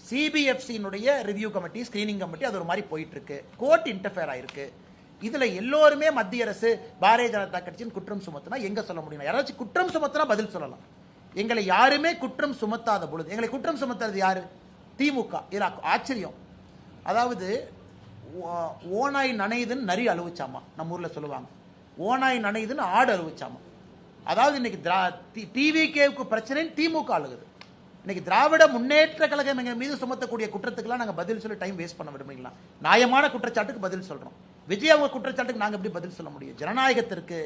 சிபிஎஃப்சியினுடைய ரிவ்யூ கமிட்டி, ஸ்கிரீனிங் கமிட்டி, அது ஒரு மாதிரி போயிட்டு இருக்கு. கோர்ட் இன்டர்ஃபியர் ஆயிருக்கு. இதுல எல்லோருமே மத்திய அரசு பாரதிய ஜனதா கட்சியின் குற்றம் சுமத்தினா எங்க சொல்ல முடியும்? யாராச்சும் குற்றம் சுமத்தினா பதில் சொல்லலாம். எங்களை யாருமே குற்றம் சுமத்தாத பொழுது எங்களை குற்றம் சுமத்துறது யாரு? திமுக. இதுல ஆச்சரியம், அதாவது ஓனாய் நனையுதுன்னு நரி அழுவிச்சாமா, நம்ம ஊர்ல சொல்லுவாங்க. ஓனாய் நனையுதுன்னு ஆடு அழுவிச்சாமா. அதாவது இன்னைக்கு டிவிகேவுக்கு பிரச்சனைன்னு திமுக அழுகுது. இன்னைக்கு திராவிட முன்னேற்ற கழகம் எங்க மீது சுமத்தக்கூடிய குற்றத்துக்கெல்லாம் நாங்கள் பதில் சொல்லி டைம் வேஸ்ட் பண்ண விரும்புறீங்களா? நியாயமான குற்றச்சாட்டுக்கு பதில் சொல்றோம். விஜய் அவங்க குற்றச்சாட்டுக்கு நாங்கள் எப்படி பதில் சொல்ல முடியும்? ஜனநாயகத்திற்கு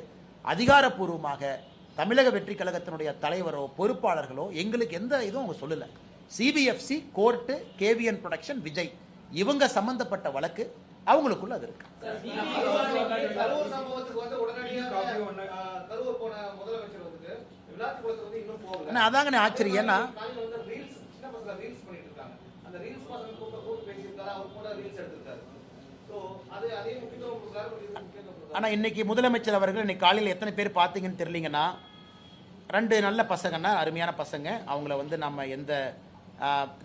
அதிகாரப்பூர்வமாக தமிழக வெற்றி கழகத்தினுடைய தலைவரோ பொறுப்பாளர்களோ எங்களுக்கு எந்த இதுவும் அவங்க சொல்லல. CBFC, court, KVN production, Vijay இவங்க சம்பந்தப்பட்ட வழக்கு அவங்களுக்குள்ள அது இருக்கு. கரூர் சம்பவத்துக்கு வந்து உடனடியாக கரூர் போன முதலமைச்சர் வந்து விளாத்திக்குளத்துக்கு வந்து இன்னும் போகல. ஆனா அதாங்க ஆச்சரியம். ஏன்னா ரீல்ஸ் சின்ன பசங்க ரீல்ஸ் பண்ணிட்டு இருக்காங்க. அந்த ரீல்ஸ் பசங்க கூப்பிட்டு பேசியிருக்காரு, அவர் கூட ரீல்ஸ் எடுத்திருக்காரு. ஸோ அது அதே முக்கியத்துவம் கொடுக்குறாரு. ஆனா இன்னைக்கு முதலமைச்சர் அவர்கள் இன்னைக்கு காலையில் எத்தனை பேர் பார்த்தீங்கன்னு தெரியலீங்கன்னா, 2 நல்ல பசங்கன்னா, அருமையான பசங்க. அவங்கள வந்து நம்ம எந்த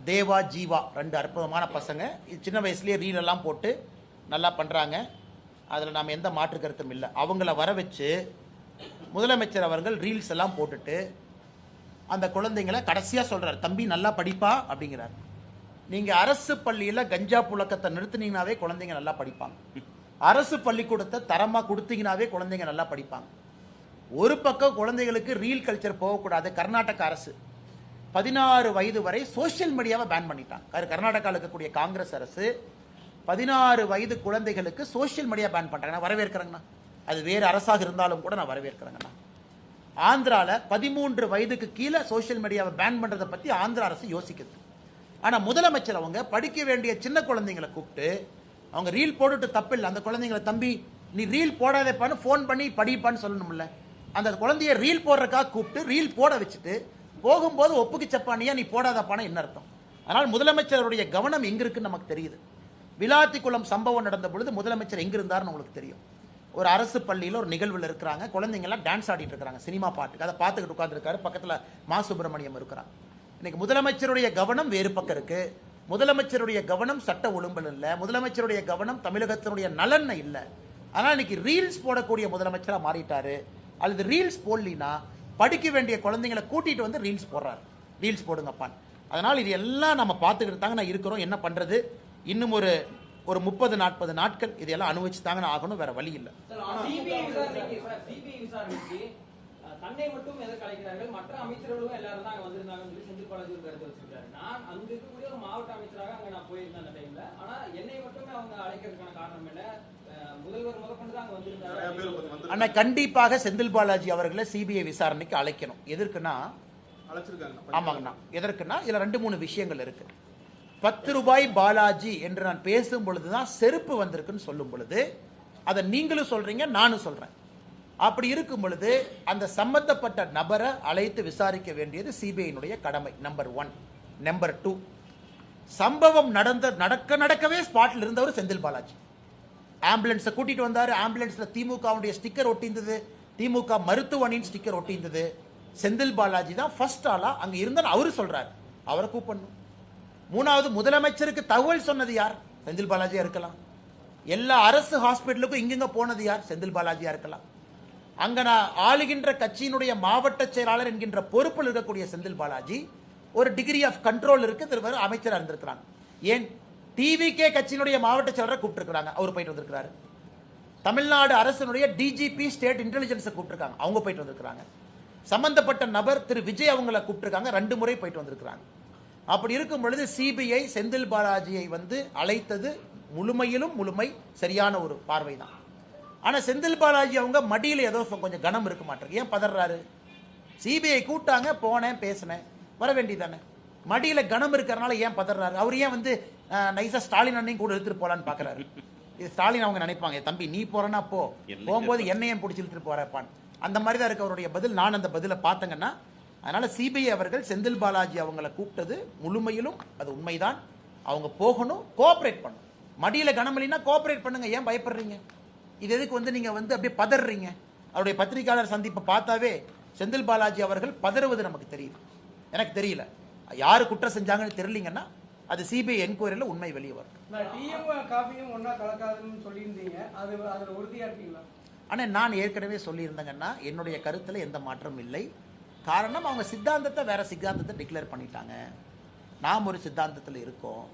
தேவா, ஜீவா 2 அற்புதமான பசங்க. சின்ன வயசுலேயே ரீல் எல்லாம் போட்டு நல்லா பண்ணுறாங்க. அதில் நாம் எந்த மாற்று கருத்தும் இல்லை. அவங்கள வர வச்சு முதலமைச்சர் அவர்கள் ரீல்ஸ் எல்லாம் போட்டுட்டு அந்த குழந்தைங்களை கடைசியாக சொல்கிறார், தம்பி நல்லா படிப்பா அப்படிங்கிறார். நீங்கள் அரசு பள்ளியில் கஞ்சா புழக்கத்தை நிறுத்தினீங்கனாவே குழந்தைங்க நல்லா படிப்பாங்க. அரசு பள்ளிக்கூடத்தை தரமாக கொடுத்தீங்கனாவே குழந்தைங்க நல்லா படிப்பாங்க. ஒரு பக்கம் குழந்தைகளுக்கு ரீல் கல்ச்சர் போகக்கூடாது. கர்நாடக அரசு 16 வயது வரை சோசியல் மீடியாவை பேன் பண்ணிட்டாங்க. கர்நாடகாவில் இருக்கக்கூடிய காங்கிரஸ் அரசு 16 வயது குழந்தைகளுக்கு சோசியல் மீடியா பேன் பண்றாங்க. நான் வரவேற்கிறேங்கண்ணா. அது வேறு அரசாக இருந்தாலும் கூட நான் வரவேற்கிறேங்கண்ணா. ஆந்திரால 13 வயதுக்கு கீழே சோசியல் மீடியாவை பேன் பண்றதை பத்தி ஆந்திரா அரசு யோசிக்குது. ஆனா முதலமைச்சர் அவங்க படிக்க வேண்டிய சின்ன குழந்தைங்களை கூப்பிட்டு அவங்க ரீல் போட்டுட்டு தப்பில்லை. அந்த குழந்தைங்களை, தம்பி நீ ரீல் போடாதப்பான்னு ஃபோன் பண்ணி படிப்பான்னு சொல்லணும்ல. அந்த குழந்தைய ரீல் போடுறதுக்காக கூப்பிட்டு ரீல் போட வச்சுட்டு போகும்போது ஒப்புக்கு சப்பானியா நீ போடாதப்பான என்ன அர்த்தம்? அதனால் முதலமைச்சருடைய கவனம் எங்க இருக்குன்னு நமக்கு தெரியுது. விளாத்திக்குளம் சம்பவம் நடந்த பொழுது முதலமைச்சர் எங்க இருந்தாருன்னு உங்களுக்கு தெரியும். ஒரு அரசு பள்ளியில் ஒரு நிகழ்வில் இருக்கிறாங்க. குழந்தைங்கள்லாம் டான்ஸ் ஆடிட்டு இருக்கிறாங்க சினிமா பாட்டுக்கு. அதை பார்த்துக்கிட்டு உட்காந்துருக்காரு. பக்கத்தில் மா சுப்பிரமணியம் இருக்கிறாங்க. இன்னைக்கு முதலமைச்சருடைய கவனம் வேறு பக்கம் இருக்கு. முதலமைச்சருடைய கவனம் சட்ட ஒழுங்கல் இல்லை. முதலமைச்சருடைய கவனம் தமிழகத்தினுடைய நலன் இல்லை. ஆனால் இன்னைக்கு ரீல்ஸ் போடக்கூடிய முதலமைச்சராக மாறிட்டாரு. அல்லது ரீல்ஸ் போடலினா படிக்க வேண்டிய குழந்தைங்களை கூட்டிட்டு வந்து ரீல்ஸ் போடுறாரு. ரீல்ஸ் போடுங்கப்பான். அதனால் இது எல்லாம் நம்ம பார்த்துக்கிட்டு தாங்க நான் இருக்கிறோம். என்ன பண்றது? இன்னும் ஒரு 30-40 நாட்கள் இதெல்லாம் அனுபவிச்சு தாங்க ஆகணும். வேற வழி இல்லை. தன்னை மட்டும் எதற்கு அழைக்கிறார்கள்? மற்ற அமைச்சர்களும் எல்லாரும் தான் அங்க வந்திருந்தாங்கன்னு சொல்லி செந்தில் பாலாஜி ஒரு கருத்து வச்சிருக்காரு. நான் அங்க இருக்கக்கூடிய ஒரு மாவட்ட அமைச்சராக அங்க நான் போயிருந்தேன் அந்த டைம்ல. ஆனா என்னை மட்டுமே அவங்க அழைக்கிறதுக்கான காரணம் என்ன? முதல்வர் முதற்கொண்டு தான் அங்க வந்திருந்தாங்க. ஆனா கண்டிப்பாக செந்தில் பாலாஜி அவர்களை சிபிஐ விசாரணைக்கு அழைக்கணும். எதற்குன்னா, ஆமாங்கண்ணா, எதற்குன்னா இதுல 2-3 விஷயங்கள் இருக்கு. 10 ரூபாய் பாலாஜி என்று நான் பேசும் பொழுதுதான் செருப்பு வந்திருக்குன்னு சொல்லும் பொழுது அதை நீங்களும் சொல்றீங்க, நானும் சொல்றேன். அப்படி இருக்கும் பொழுது அந்த சம்பந்தப்பட்ட நபரை அழைத்து விசாரிக்க வேண்டியது சிபிஐனுடைய கடமை. நம்பர் 1. நம்பர் 2, சம்பவம் நடக்கவே ஸ்பாட்ல இருந்தவர் செந்தில் பாலாஜி. ஆம்புலன்ஸை கூட்டிட்டு வந்தாரு. ஆம்புலன்ஸ்ல திமுகவுடைய ஸ்டிக்கர் ஒட்டியிருந்தது, திமுக மருத்துவ அணியின் ஸ்டிக்கர் ஒட்டியிருந்தது. செந்தில் பாலாஜி தான் ஃபர்ஸ்ட் ஆளா அங்க இருந்தார். அவரு சொல்றாரு, அவரை கூப்பிடணும். 3வது, முதலமைச்சருக்கு தகவல் சொன்னது யார்? செந்தில் பாலாஜியா இருக்கலாம். எல்லா அரசு ஹாஸ்பிட்டலுக்கும் இங்கங்க போனது யார்? செந்தில் பாலாஜியா இருக்கலாம். அங்க நான் ஆளுகின்ற கட்சியினுடைய மாவட்ட செயலாளர் என்கின்ற பொறுப்பில் இருக்கக்கூடிய செந்தில் பாலாஜி ஒரு டிகிரி ஆஃப் கண்ட்ரோல் இருக்கு. அமைச்சராக இருந்திருக்கிறாங்க. ஏன் டிவிகே கட்சியினுடைய மாவட்ட செயலரை கூப்பிட்டுருக்காங்க, அவர் போயிட்டு வந்திருக்கிறாரு. தமிழ்நாடு அரசினுடைய டிஜிபி ஸ்டேட் இன்டெலிஜென்ஸை கூப்பிட்டுருக்காங்க, அவங்க போயிட்டு வந்திருக்கிறாங்க. சம்பந்தப்பட்ட நபர் திரு விஜய் அவங்களை கூப்பிட்டுருக்காங்க, 2 முறை போயிட்டு வந்திருக்கிறாங்க. அப்படி இருக்கும் பொழுது சிபிஐ செந்தில் பாலாஜியை வந்து அழைத்தது முழுமை சரியான ஒரு பார்வை தான். ஆனா செந்தில் பாலாஜி அவங்க மடியில் ஏதோ கொஞ்சம் கனம் இருக்க மாட்டேங்குது. ஏன் பதறாரு? சிபிஐ கூட்டாங்க, போனேன், பேசினேன், வர வேண்டியதானே. மடியில கனம் இருக்கிறனால ஏன் பதறாரு? அவர் ஏன் வந்து நைசா ஸ்டாலின் அண்ணையும் கூட எடுத்துட்டு போலான்னு பாக்குறாரு? இது ஸ்டாலின் அவங்க நினைப்பாங்க, தம்பி நீ போறனா போகும்போது என்னையும் பிடிச்சி இழுத்துட்டு போறப்பான். அந்த மாதிரி தான் இருக்கு அவருடைய பதில். நான் அந்த பதிலை பார்த்தங்கன்னா அதனால் சிபிஐ அவர்கள் செந்தில் பாலாஜி அவங்கள கூப்பிட்டது முழுமையிலும் அது உண்மைதான். அவங்க போகணும், கோஆப்ரேட் பண்ணணும். மடியில் கனமலினா கோஆப்ரேட் பண்ணுங்க, ஏன் பயப்படுறீங்க? இது எதுக்கு வந்து நீங்கள் வந்து அப்படியே பதறீங்க? அவருடைய பத்திரிகையாளர் சந்திப்பை பார்த்தாவே செந்தில் பாலாஜி அவர்கள் பதறுவது நமக்கு தெரியுது. எனக்கு தெரியல யாரு குற்றம் செஞ்சாங்கன்னு தெரியலீங்கன்னா அது சிபிஐ என்கொயரியில் உண்மை வெளியே வரும். டீயும் காஃபியும் ஒன்றா கலக்காதுன்னு சொல்லியிருந்தீங்க, அதில் உறுதியாக இருக்கீங்களா? ஆனால் நான் ஏற்கனவே சொல்லியிருந்தேங்கன்னா என்னுடைய கருத்தில் எந்த மாற்றமும் இல்லை. காரணம், அவங்க சித்தாந்தத்தை வேற சித்தாந்தத்தை டிக்ளேர் பண்ணிட்டாங்க. நாம் ஒரு சித்தாந்தத்தில் இருக்கோம்.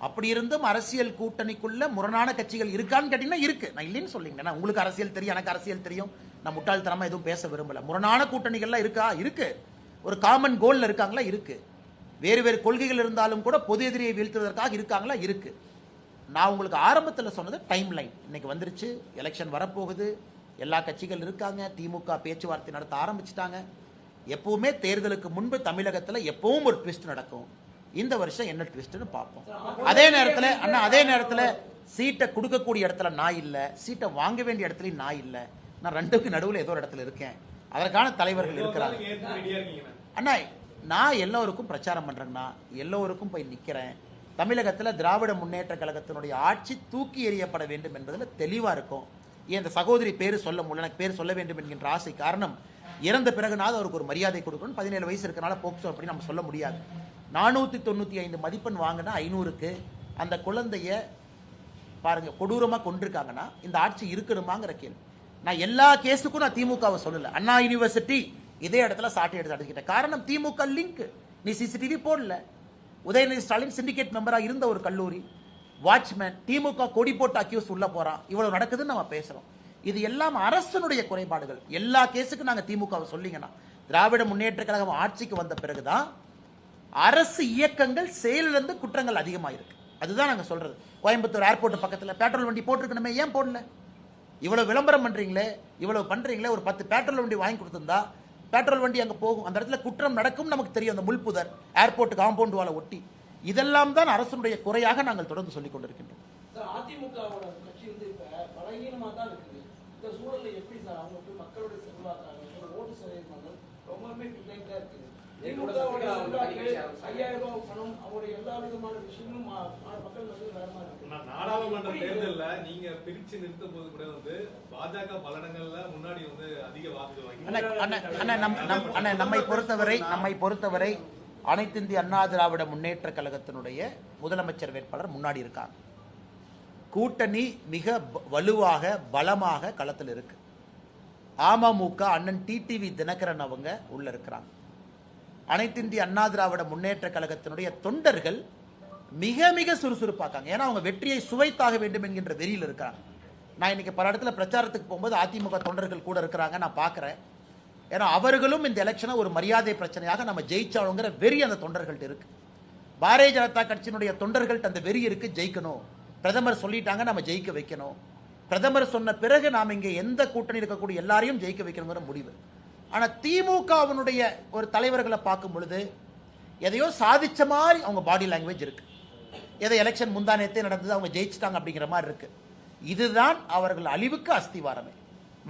அப்படி இருந்தும் அரசியல் கூட்டணிக்குள்ள முரணான கட்சிகள் இருக்கான்னு கேட்டீங்கன்னா இருக்கு. நான் இல்லைன்னு சொல்லிங்க. உங்களுக்கு அரசியல் தெரியும், எனக்கு அரசியல் தெரியும். நான் முட்டாள்தனமா எதுவும் பேச விரும்பல. முரணான கூட்டணிகள்லாம் இருக்கா? இருக்கு. ஒரு காமன் கோல்ல இருக்காங்களா? இருக்கு. வேறு வேறு கொள்கைகள் இருந்தாலும் கூட பொது எதிரியை வீழ்த்துவதற்காக இருக்காங்களா? இருக்கு. நான் உங்களுக்கு ஆரம்பத்தில் சொன்னது டைம் லைன் இன்னைக்கு வந்துருச்சு. எலெக்ஷன் வரப்போகுது, எல்லா கட்சிகள் இருக்காங்க, திமுக பேச்சுவார்த்தை நடத்த ஆரம்பிச்சிட்டாங்க. எப்பவுமே தேர்தலுக்கு முன்பு தமிழகத்தில் எப்பவும் ஒரு ட்விஸ்ட் நடக்கும். இந்த வருஷம் என்ன ட்விஸ்ட்னு பார்ப்போம். அதே நேரத்தில் சீட்டை கொடுக்கக்கூடிய இடத்துல நான் இல்லை, சீட்டை வாங்க வேண்டிய இடத்துலையும் நான் இல்லை. நான் ரெண்டுக்கு நடுவில் ஏதோ ஒரு இடத்துல இருக்கேன். அதற்கான தலைவர்கள் இருக்கிறாங்க. அண்ணா, நான் எல்லோருக்கும் பிரச்சாரம் பண்றேன்னா எல்லோருக்கும் போய் நிற்கிறேன். தமிழகத்தில் திராவிட முன்னேற்ற கழகத்தினுடைய ஆட்சி தூக்கி எறியப்பட வேண்டும் என்பதில் தெளிவாக இருக்கும். ஏன் இந்த சகோதரி பேர் சொல்ல முடியல, எனக்கு பேர் சொல்ல வேண்டும் என்கின்ற ஆசை. காரணம், இறந்த பிறகுனாவது அவருக்கு ஒரு மரியாதை கொடுக்கணும். 17 வயசு இருக்கனால போக்சோ அப்படி நம்ம சொல்ல முடியாது. 495 மதிப்பெண் வாங்கினா 500க்கு அந்த குழந்தைய பாருங்க கொடூரமாக கொண்டிருக்காங்கன்னா இந்த ஆட்சி இருக்கணுமாங்கிற கேள்வி. நான் எல்லா கேஸுக்கும் நான் திமுகவை சொல்லல. அண்ணா யூனிவர்சிட்டி இதே இடத்துல சாட்டை எடுத்து அடிக்கிட்டேன். காரணம், திமுக லிங்க். நீ சிசிடிவி போடல. உதயநிதி ஸ்டாலின் சிண்டிகேட் மெம்பரா இருந்த ஒரு கல்லூரி, வாட்ச்மேன், திமுக கொடி போட்டு அக்யூஸ் உள்ள போறான். இவ்வளவு நடக்குதுன்னு நம்ம பேசுறோம். இது எல்லாம் அரசனுடைய குறைபாடுகள். எல்லா கேஸுக்கும் நாங்க திமுகவை சொல்லிங்கன்னா திராவிட முன்னேற்ற கழகம் ஆட்சிக்கு வந்த பிறகுதான் அரசு இயக்கங்கள் செயலிழந்து குற்றங்கள் அதிகமாயிருக்கு. அதுதான் நாங்க சொல்றது. கோயம்புத்தூர் ஏர்போர்ட் பக்கத்தில் பெட்ரோல் வண்டி போட்டிருக்கணுமே, ஏன் போடல? இவ்வளவு விளம்பரம் பண்றீங்களே, இவ்வளவு பண்றீங்களே, ஒரு 10 பெட்ரோல் வண்டி வாங்கி கொடுத்திருந்தா பெட்ரோல் வண்டி அங்க போகும். அந்த இடத்துல குற்றம் நடக்கும் நமக்கு தெரியும். அந்த முள்புதர் ஏர்போர்ட் காம்பவுண்ட் வால ஒட்டி இதெல்லாம் தான் அரசுடைய குறையாக நாங்கள் தொடர்ந்து சொல்லிக் கொண்டிருக்கின்றோம். அதிமுகவோட கட்சி வந்து இப்ப பலகீனமா தான் இருக்குது. இந்த சூழல்ல எப்படி சார் அவங்க மக்களுடைய செல்வாக்காக ஓட்டு சதவீதங்கள் ரொம்பவே பின்தங்கி இருக்குது. திமுகவோட 5000 ரூபாய் பணம் அவருடைய எல்லா விதமான விஷயங்களும் மக்கள் வந்து வேற மாதிரி இருக்கு. நாடாளுமன்ற தேர்தல்ல நீங்க பிரிச்சு நிறுத்தும் போது கூட வந்து பாஜக பல இடங்கள்ல முன்னாடி வந்து அதிக வாக்குகள் வாங்கி நம்மை பொறுத்தவரை அனைத்து இந்திய அண்ணா திராவிட முன்னேற்ற கழகத்தினுடைய முதலமைச்சர் வேட்பாளர் முன்னாடி இருக்காங்க. கூட்டணி மிக வலுவாக பலமாக களத்தில் இருக்கு. அமமுக அண்ணன் டிடிவி தினகரன் அவங்க உள்ள இருக்கிறாங்க. அனைத்து இந்திய அண்ணா திராவிட முன்னேற்ற கழகத்தினுடைய தொண்டர்கள் மிக மிக சுறுசுறுப்பாக்காங்க. ஏன்னா அவங்க வெற்றியை சுவைத்தாக வேண்டும் என்கின்ற வெறியில் இருக்காங்க. நான் இன்னைக்கு பல இடத்துல பிரச்சாரத்துக்கு போகும்போது அதிமுக தொண்டர்கள் கூட இருக்கிறாங்க, நான் பார்க்குறேன். ஏன்னா அவர்களும் இந்த எலெக்ஷனை ஒரு மரியாதை பிரச்சனையாக நம்ம ஜெயிச்சாலுங்கிற வெறி அந்த தொண்டர்கள்ட்ட இருக்கு. பாரதிய ஜனதா கட்சியினுடைய தொண்டர்கள்ட்ட அந்த வெறி இருக்கு. ஜெயிக்கணும், பிரதமர் சொல்லிட்டாங்க, நம்ம ஜெயிக்க வைக்கணும். பிரதமர் சொன்ன பிறகு நாம் இங்கே எந்த கூட்டணி இருக்கக்கூடிய எல்லாரையும் ஜெயிக்க வைக்கணுங்கிற முடிவு. ஆனால் திமுகவினுடைய ஒரு தலைவர்களை பார்க்கும் பொழுது எதையோ சாதிச்ச மாதிரி அவங்க பாடி லாங்குவேஜ் இருக்கு. எதை எலெக்ஷன் முந்தானத்தே நடந்தது, அவங்க ஜெயிச்சிட்டாங்க அப்படிங்கிற மாதிரி இருக்கு. இதுதான் அவர்கள் அழிவுக்கு அஸ்திவாரமே.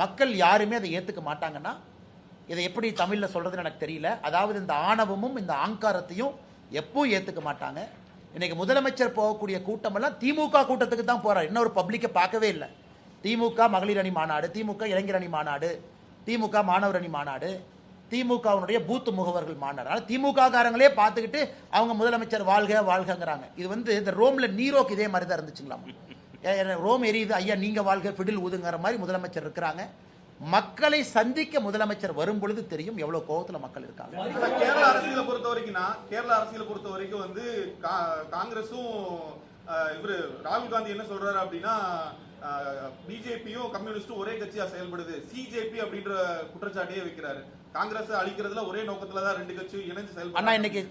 மக்கள் யாருமே அதை ஏற்றுக்க மாட்டாங்கன்னா இதை எப்படி தமிழில் சொல்றதுன்னு எனக்கு தெரியல. அதாவது இந்த ஆணவமும் இந்த ஆங்காரத்தையும் எப்பவும் ஏற்றுக்க மாட்டாங்க. இன்னைக்கு முதலமைச்சர் போகக்கூடிய கூட்டமெல்லாம் திமுக கூட்டத்துக்கு தான் போறார். இன்னொரு பப்ளிக்கை பார்க்கவே இல்லை. திமுக மகளிர் அணி மாநாடு, திமுக இளைஞர் அணி மாநாடு, திமுக மாணவர் அணி மாநாடு, திமுகவுடைய பூத்து முகவர்கள் மாநாடு. திமுக காரங்களே பார்த்துக்கிட்டு அவங்க முதலமைச்சர் வாழ்க வாழ்கிறாங்க. இது வந்து இந்த ரோம்ல நீரோக்கு இதே மாதிரி தான் இருந்துச்சுங்களாம். ரோம் எரியுது, ஐயா நீங்க வாழ்க ஃபிடில் ஊதுங்கிற மாதிரி முதலமைச்சர் இருக்கிறாங்க. மக்களை சந்திக்க முதலமைச்சர் வரும் பொழுது தெரியும் எவ்வளவு கோபத்துல மக்கள் இருக்காங்க. கேரளா அரசியலை பொறுத்த வரைக்கும் வந்து காங்கிரஸும் இவரு ராகுல் காந்தி என்ன சொல்றாரு அப்படின்னா பிஜேபியும் கம்யூனிஸ்டும் ஒரே கட்சியா செயல்படுது, சிஜேபி அப்படின்ற குற்றச்சாட்டையே வைக்கிறாரு. காங்கிரஸ் அழிக்கிறதுல ஒரே நோக்கத்துல தான் ரெண்டு கட்சியும் இணைஞ்சு செயல்படுறாங்க. ஆனா இன்னைக்கு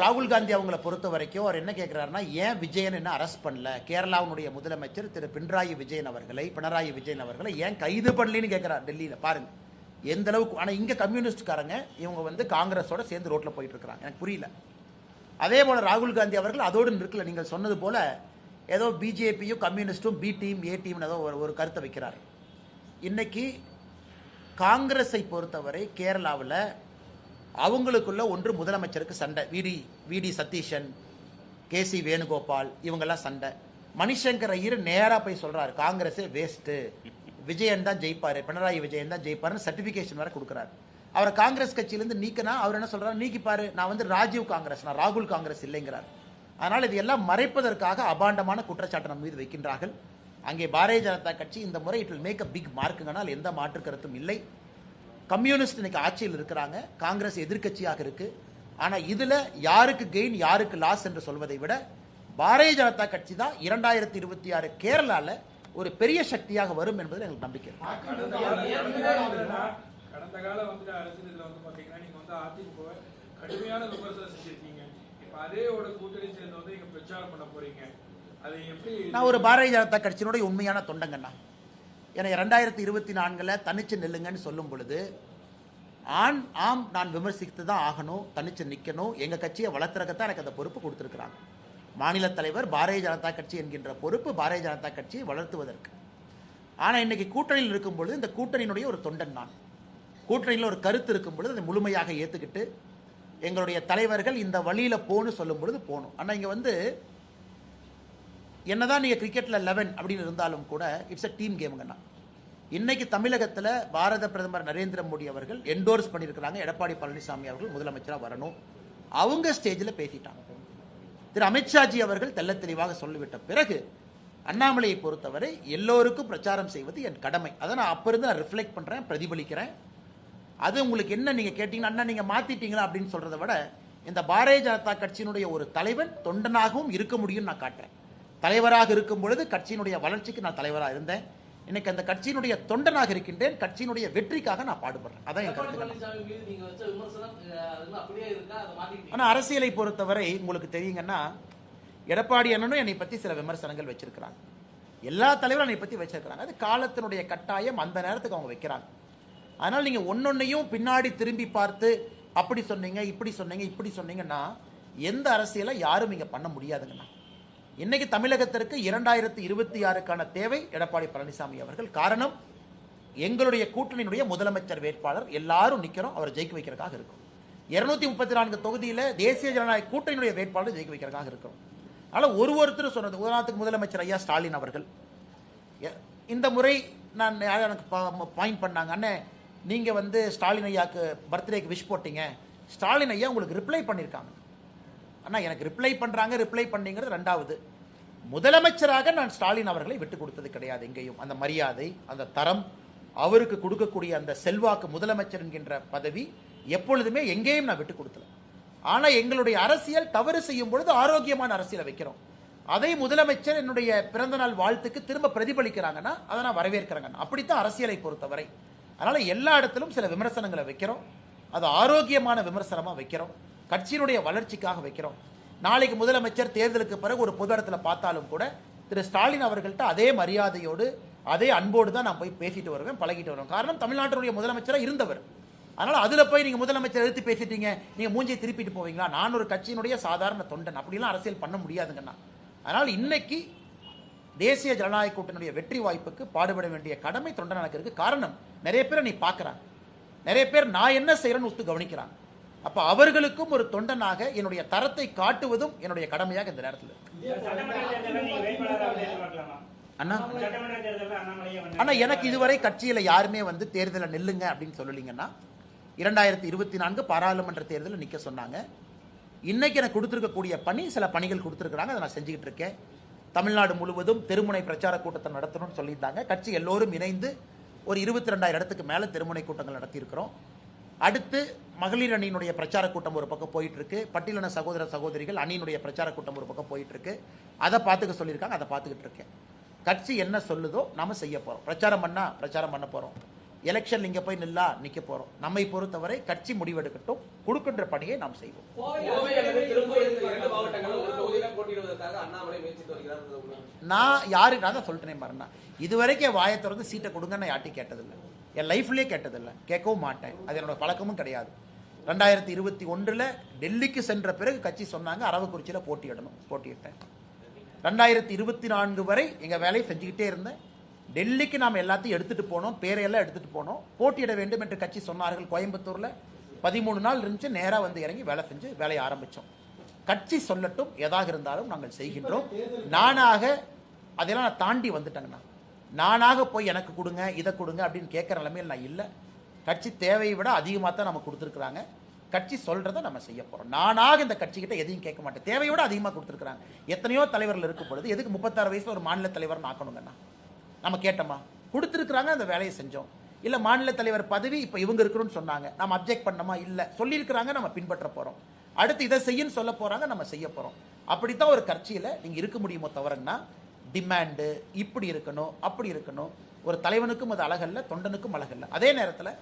ராகுல் காந்தி அவங்களை பொறுத்த வரைக்கும் அவர் என்ன கேட்கிறாருன்னா, ஏன் விஜயன் என்ன அரெஸ்ட் பண்ணல, கேரளாவுடைய முதலமைச்சர் திரு பினராயி விஜயன் அவர்களை ஏன் கைது பண்ணலன்னு கேட்கிறார் டெல்லியில. பாருங்க எந்த அளவுக்கு. ஆனா இங்க கம்யூனிஸ்ட்காரங்க இவங்க வந்து காங்கிரஸோட சேர்ந்து ரோட்ல போயிட்டு இருக்கிறாங்க. எனக்கு புரியல. அதே போல ராகுல் காந்தி அவர்கள் அதோடு இருக்கல. நீங்கள் சொன்னது போல ஏதோ பிஜேபியும் கம்யூனிஸ்டும் பி டீம் ஏ டீம் ஏதோ ஒரு கருத்தை வைக்கிறார். இன்னைக்கு காங்கிரஸை பொறுத்தவரை கேரளாவில் அவங்களுக்குள்ள ஒன்று முதலமைச்சருக்கு சண்டை. விடி சதீஷன், கேசி வேணுகோபால் இவங்கெல்லாம் சண்டை. மணிசங்கர் ஐயர் நேராக போய் சொல்றாரு, காங்கிரஸே வேஸ்ட்டு, விஜயன் தான் ஜெயிப்பாரு, பினராயி விஜயன் தான் ஜெயிப்பாருன்னு சர்டிஃபிகேஷன் வேற கொடுக்குறாரு. அவரை காங்கிரஸ் கட்சியிலேருந்து நீக்கினா அவர் என்ன சொல்றாரு, நீக்கிப்பாரு, நான் வந்து ராஜீவ் காங்கிரஸ், நான் ராகுல் காங்கிரஸ் இல்லைங்கிறார். அதனால் இது எல்லாம் மறைப்பதற்காக அபாண்டமான குற்றச்சாட்டு நம்ம மீது வைக்கின்றார்கள். அங்கே பாரதிய ஜனதா கட்சி இந்த முறை it will make a big மார்க்குங்கனால் எந்த மாற்று கருத்தும் இல்லை. கம்யூனிஸ்ட் இன்னைக்கு ஆட்சியில் இருக்கிறாங்க, காங்கிரஸ் எதிர்க்கட்சியாக இருக்கு. ஆனால் இதில் யாருக்கு கெயின் யாருக்கு லாஸ் என்று சொல்வதை விட பாரதிய ஜனதா கட்சி தான் 2026 கேரளாவில் ஒரு பெரிய சக்தியாக வரும் என்பதில் எங்களுக்கு நம்பிக்கை. கடந்த காலம் வந்து அரசியல் வந்து பாத்தீங்கன்னா நீங்க வந்து அதிமுக கடுமையான விமர்சனம் செஞ்சிருக்கீங்க. இப்ப அதேயோட கூட்டணி சேர்ந்து வந்து இங்க பிரச்சாரம் பண்ண போறீங்க. அதை எப்படி? நான் ஒரு பாரதிய ஜனதா கட்சியினுடைய உண்மையான தொண்டங்கண்ணா. ஏன்னா 2024 தனிச்சு நில்லுங்கன்னு சொல்லும் பொழுது ஆம் நான் விமர்சித்து தான் ஆகணும், தனிச்சு நிற்கணும், எங்கள் கட்சியை வளர்த்துறக்கத்தான் எனக்கு அந்த பொறுப்பு கொடுத்துருக்குறாங்க. மாநில தலைவர் பாரதிய ஜனதா கட்சி என்கின்ற பொறுப்பு பாரதிய ஜனதா கட்சியை வளர்த்துவதற்கு. ஆனால் இன்னைக்கு கூட்டணியில் இருக்கும் பொழுது இந்த கூட்டணியினுடைய ஒரு தொண்டன் நான். கூட்டணியில் ஒரு கருத்து இருக்கும் பொழுது அதை முழுமையாக ஏற்றுக்கிட்டு எங்களுடைய தலைவர்கள் இந்த வழியில் போகணும் சொல்லும் பொழுது போகணும். ஆனால் இங்கே வந்து என்னதான் நீங்கள் கிரிக்கெட்டில் 11 அப்படின்னு இருந்தாலும் கூட இட்ஸ் அ டீம் கேமுங்கண்ணா. இன்னைக்கு தமிழகத்தில் பாரத பிரதமர் நரேந்திர மோடி அவர்கள் என்டோர்ஸ் பண்ணியிருக்கிறாங்க, எடப்பாடி பழனிசாமி அவர்கள் முதலமைச்சராக வரணும். அவங்க ஸ்டேஜில் பேசிட்டாங்க. திரு அமித்ஷாஜி அவர்கள் தெள்ள தெளிவாக சொல்லிவிட்ட பிறகு அண்ணாமலையை பொறுத்தவரை எல்லோருக்கும் பிரச்சாரம் செய்வது என் கடமை. அதை நான் அப்போ இருந்து நான் ரிஃப்ளெக்ட் பண்ணுறேன், பிரதிபலிக்கிறேன். அது உங்களுக்கு என்ன நீங்கள் கேட்டீங்கன்னா அண்ணா நீங்கள் மாற்றிட்டீங்களா அப்படின்னு சொல்கிறத விட இந்த பாரதிய ஜனதா கட்சியினுடைய ஒரு தலைவன் தொண்டனாகவும் இருக்க முடியும்னு நான் காட்டுறேன். தலைவராக இருக்கும் பொழுது கட்சியினுடைய வளர்ச்சிக்கு நான் தலைவராக இருந்தேன். இன்னைக்கு அந்த கட்சியினுடைய தொண்டனாக இருக்கின்றேன், கட்சியினுடைய வெற்றிக்காக நான் பாடுபடுறேன். அதான் என் கருத்து. ஆனால் அரசியலை பொறுத்தவரை உங்களுக்கு தெரியுங்கன்னா எடப்பாடி அண்ணனும் என்னை பற்றி சில விமர்சனங்கள் வச்சிருக்கிறாங்க, எல்லா தலைவரும் என்னை பற்றி வச்சிருக்கிறாங்க. அது காலத்தினுடைய கட்டாயம், அந்த நேரத்துக்கு அவங்க வைக்கிறாங்க. அதனால் நீங்கள் ஒன்னொன்னையும் பின்னாடி திரும்பி பார்த்து அப்படி சொன்னீங்க இப்படி சொன்னீங்க இப்படி சொன்னீங்கன்னா எந்த அரசியலை யாரும் இங்கே பண்ண முடியாதுங்கண்ணா. இன்னைக்கு தமிழகத்திற்கு 2026க்கான தேவை எடப்பாடி பழனிசாமி அவர்கள். காரணம், எங்களுடைய கூட்டணியினுடைய முதலமைச்சர் வேட்பாளர் எல்லாரும் நிற்கிறோம், அவர் ஜெயிக்க வைக்கிறதுக்காக இருக்கும். 234 தொகுதியில் தேசிய ஜனநாயக கூட்டணியினுடைய வேட்பாளர் ஜெயிக்க வைக்கிறதுக்காக இருக்கும். ஆனால் ஒருத்தர் சொன்னது, உதாரணத்துக்கு முதலமைச்சர் ஐயா ஸ்டாலின் அவர்கள் இந்த முறை நான் எனக்கு பாயிண்ட் பண்ணாங்க, அண்ணே நீங்கள் வந்து ஸ்டாலின் ஐயாவுக்கு பர்த்டேக்கு விஷ் போட்டீங்க, ஸ்டாலின் ஐயா உங்களுக்கு ரிப்ளை பண்ணியிருக்காங்க. ஆனால் எனக்கு ரிப்ளை பண்ணுறாங்க, ரிப்ளை பண்ணிங்கிறது ரெண்டாவது. முதலமைச்சராக நான் ஸ்டாலின் அவர்களை விட்டு கொடுத்தது கிடையாது எங்கேயும். அந்த மரியாதை, அந்த தரம், அவருக்கு கொடுக்கக்கூடிய அந்த செல்வாக்கு, முதலமைச்சர் என்கின்ற பதவி எப்பொழுதுமே எங்கேயும் நான் விட்டு கொடுத்தல. ஆனால் எங்களுடைய அரசியல் தவறு செய்யும் பொழுது ஆரோக்கியமான அரசியலை வைக்கிறோம். அதை முதலமைச்சர் என்னுடைய பிறந்தநாள் வாழ்த்துக்கு திரும்ப பிரதிபலிக்கிறாங்கன்னா அதை நான் வரவேற்கிறேங்க. அப்படித்தான் அரசியலை பொறுத்தவரை. அதனால் எல்லா இடத்திலும் சில விமர்சனங்களை வைக்கிறோம், அது ஆரோக்கியமான விமர்சனமாக வைக்கிறோம், கட்சியினுடைய வளர்ச்சிக்காக வைக்கிறோம். நாளைக்கு முதலமைச்சர் தேர்தலுக்கு பிறகு ஒரு பொது இடத்துல பார்த்தாலும் கூட திரு ஸ்டாலின் அவர்கள்ட்ட அதே மரியாதையோடு அதே அன்போடு தான் நான் போய் பேசிட்டு வருவேன், பழகிட்டு வருவேன். காரணம், தமிழ்நாட்டினுடைய முதலமைச்சராக இருந்தவர். அதனால் அதில் போய் நீங்கள் முதலமைச்சர் எடுத்து பேசிட்டீங்க, நீங்கள் மூஞ்சியை திருப்பிட்டு போவீங்களா? நான் ஒரு கட்சியினுடைய சாதாரண தொண்டன், அப்படிலாம் அரசியல் பண்ண முடியாதுங்கண்ணா. அதனால் இன்னைக்கு தேசிய ஜனநாயக கூட்டணியுடைய வெற்றி வாய்ப்புக்கு பாடுபட வேண்டிய கடமை தொண்டன் எனக்கு இருக்கு. காரணம், நிறைய பேரை நீ பார்க்குறாங்க, நிறைய பேர் நான் என்ன செய்கிறேன்னு ஒத்து கவனிக்கிறாங்க. அப்போ அவர்களுக்கும் ஒரு தொண்டனாக என்னுடைய தரத்தை காட்டுவதும் என்னுடைய கடமையாக இந்த நேரத்தில் அண்ணா. அண்ணா, எனக்கு இதுவரை கட்சியில் யாருமே வந்து தேர்தலில் நில்லுங்க அப்படின்னு சொல்லலிங்கன்னா 2024 பாராளுமன்ற தேர்தலில் நிற்க சொன்னாங்க. இன்னைக்கு எனக்கு கொடுத்துருக்கக்கூடிய பணி, சில பணிகள் கொடுத்துருக்குறாங்க, அதை நான் செஞ்சுக்கிட்டு இருக்கேன். தமிழ்நாடு முழுவதும் தெருமுனை பிரச்சார கூட்டத்தை நடத்தணும்னு சொல்லியிருந்தாங்க. கட்சி எல்லோரும் இணைந்து ஒரு 22,000 இடத்துக்கு மேலே தெருமுனை கூட்டங்கள் நடத்தியிருக்கிறோம். அடுத்து மகளிர் அணியினுடைய பிரச்சார கூட்டம் ஒரு பக்கம் போயிட்டு இருக்கு, பட்டியலின சகோதர சகோதரிகள் அணியினுடைய பிரச்சார கூட்டம் ஒரு பக்கம் போயிட்டு இருக்கு. அதை பார்த்துக்க சொல்லியிருக்காங்க, அதை பார்த்துக்கிட்டு இருக்கேன். கட்சி என்ன சொல்லுதோ நாம செய்ய போறோம். பிரச்சாரம் பண்ண போறோம், எலெக்ஷன் இங்க போய் நிற்க போறோம். நம்மை பொறுத்தவரை கட்சி முடிவெடுக்கட்டும், கொடுக்கின்ற பணியை நாம் செய்வோம். நான் தான் சொல்லிட்டேன் பாருண்ணா, இதுவரைக்கும் வாயை திறந்து சீட்டை கொடுங்கன்னு யார்ட்டையும் கேட்டதில்லை, என் லைஃப்லேயே கேட்டதில்லை, கேட்கவும் மாட்டேன். அது என்னோட பழக்கமும் கிடையாது. 2021 டெல்லிக்கு சென்ற பிறகு கட்சி சொன்னாங்க அரவக்குறிச்சியில் போட்டியிட்டேன். 2024 வரை எங்கள் வேலையை செஞ்சுக்கிட்டே இருந்தேன். டெல்லிக்கு நாம் எல்லாத்தையும் எடுத்துகிட்டு போனோம், பேரையெல்லாம் எடுத்துகிட்டு போனோம். போட்டியிட வேண்டும் என்று கட்சி சொன்னார்கள் கோயம்புத்தூரில். 13 நாள் இருந்துச்சு, நேராக வந்து இறங்கி வேலை செஞ்சு வேலையை ஆரம்பித்தோம். கட்சி சொல்லட்டும், எதாக இருந்தாலும் நாங்கள் செய்கின்றோம். நானாக அதெல்லாம் நான் தாண்டி வந்துட்டேங்கண்ணா. நானாக போய் எனக்கு கொடுங்க, இதை கொடுங்க அப்படின்னு கேட்குற நிலைமையில் நான் இல்லை. கட்சி தேவையை விட அதிகமாக தான் நம்ம கொடுத்துருக்குறாங்க. கட்சி சொல்கிறத நம்ம செய்ய போகிறோம். நானாக இந்த கட்சிக்கிட்ட எதையும் கேட்க மாட்டேன். தேவையை விட அதிகமாக கொடுத்துருக்குறாங்க. எத்தனையோ தலைவர்கள் இருக்கும் பொழுது எதுக்கு 36 வயசில் ஒரு மாநில தலைவர்னு ஆக்கணுங்கண்ணா? நம்ம கேட்டோமா? கொடுத்துருக்குறாங்க, அந்த வேலையை செஞ்சோம். இல்லை மாநில தலைவர் பதவி இப்போ இவங்க இருக்கணும்னு சொன்னாங்க, நம்ம அப்ஜெக்ட் பண்ணோமா? இல்லை, சொல்லியிருக்கிறாங்க, நம்ம பின்பற்ற போகிறோம். அடுத்து இதை செய்யன்னு சொல்ல போகிறாங்க, நம்ம செய்ய போகிறோம். அப்படித்தான் ஒரு கட்சியில் நீங்கள் இருக்க முடியுமோ தவிரன்னா டிமாண்டு இப்படி இருக்கணும் அப்படி இருக்கணும். ஒரு தலைவனுக்கும் அது அழகல்ல, தொண்டனுக்கும் அழகல்ல. அதே நேரத்தில்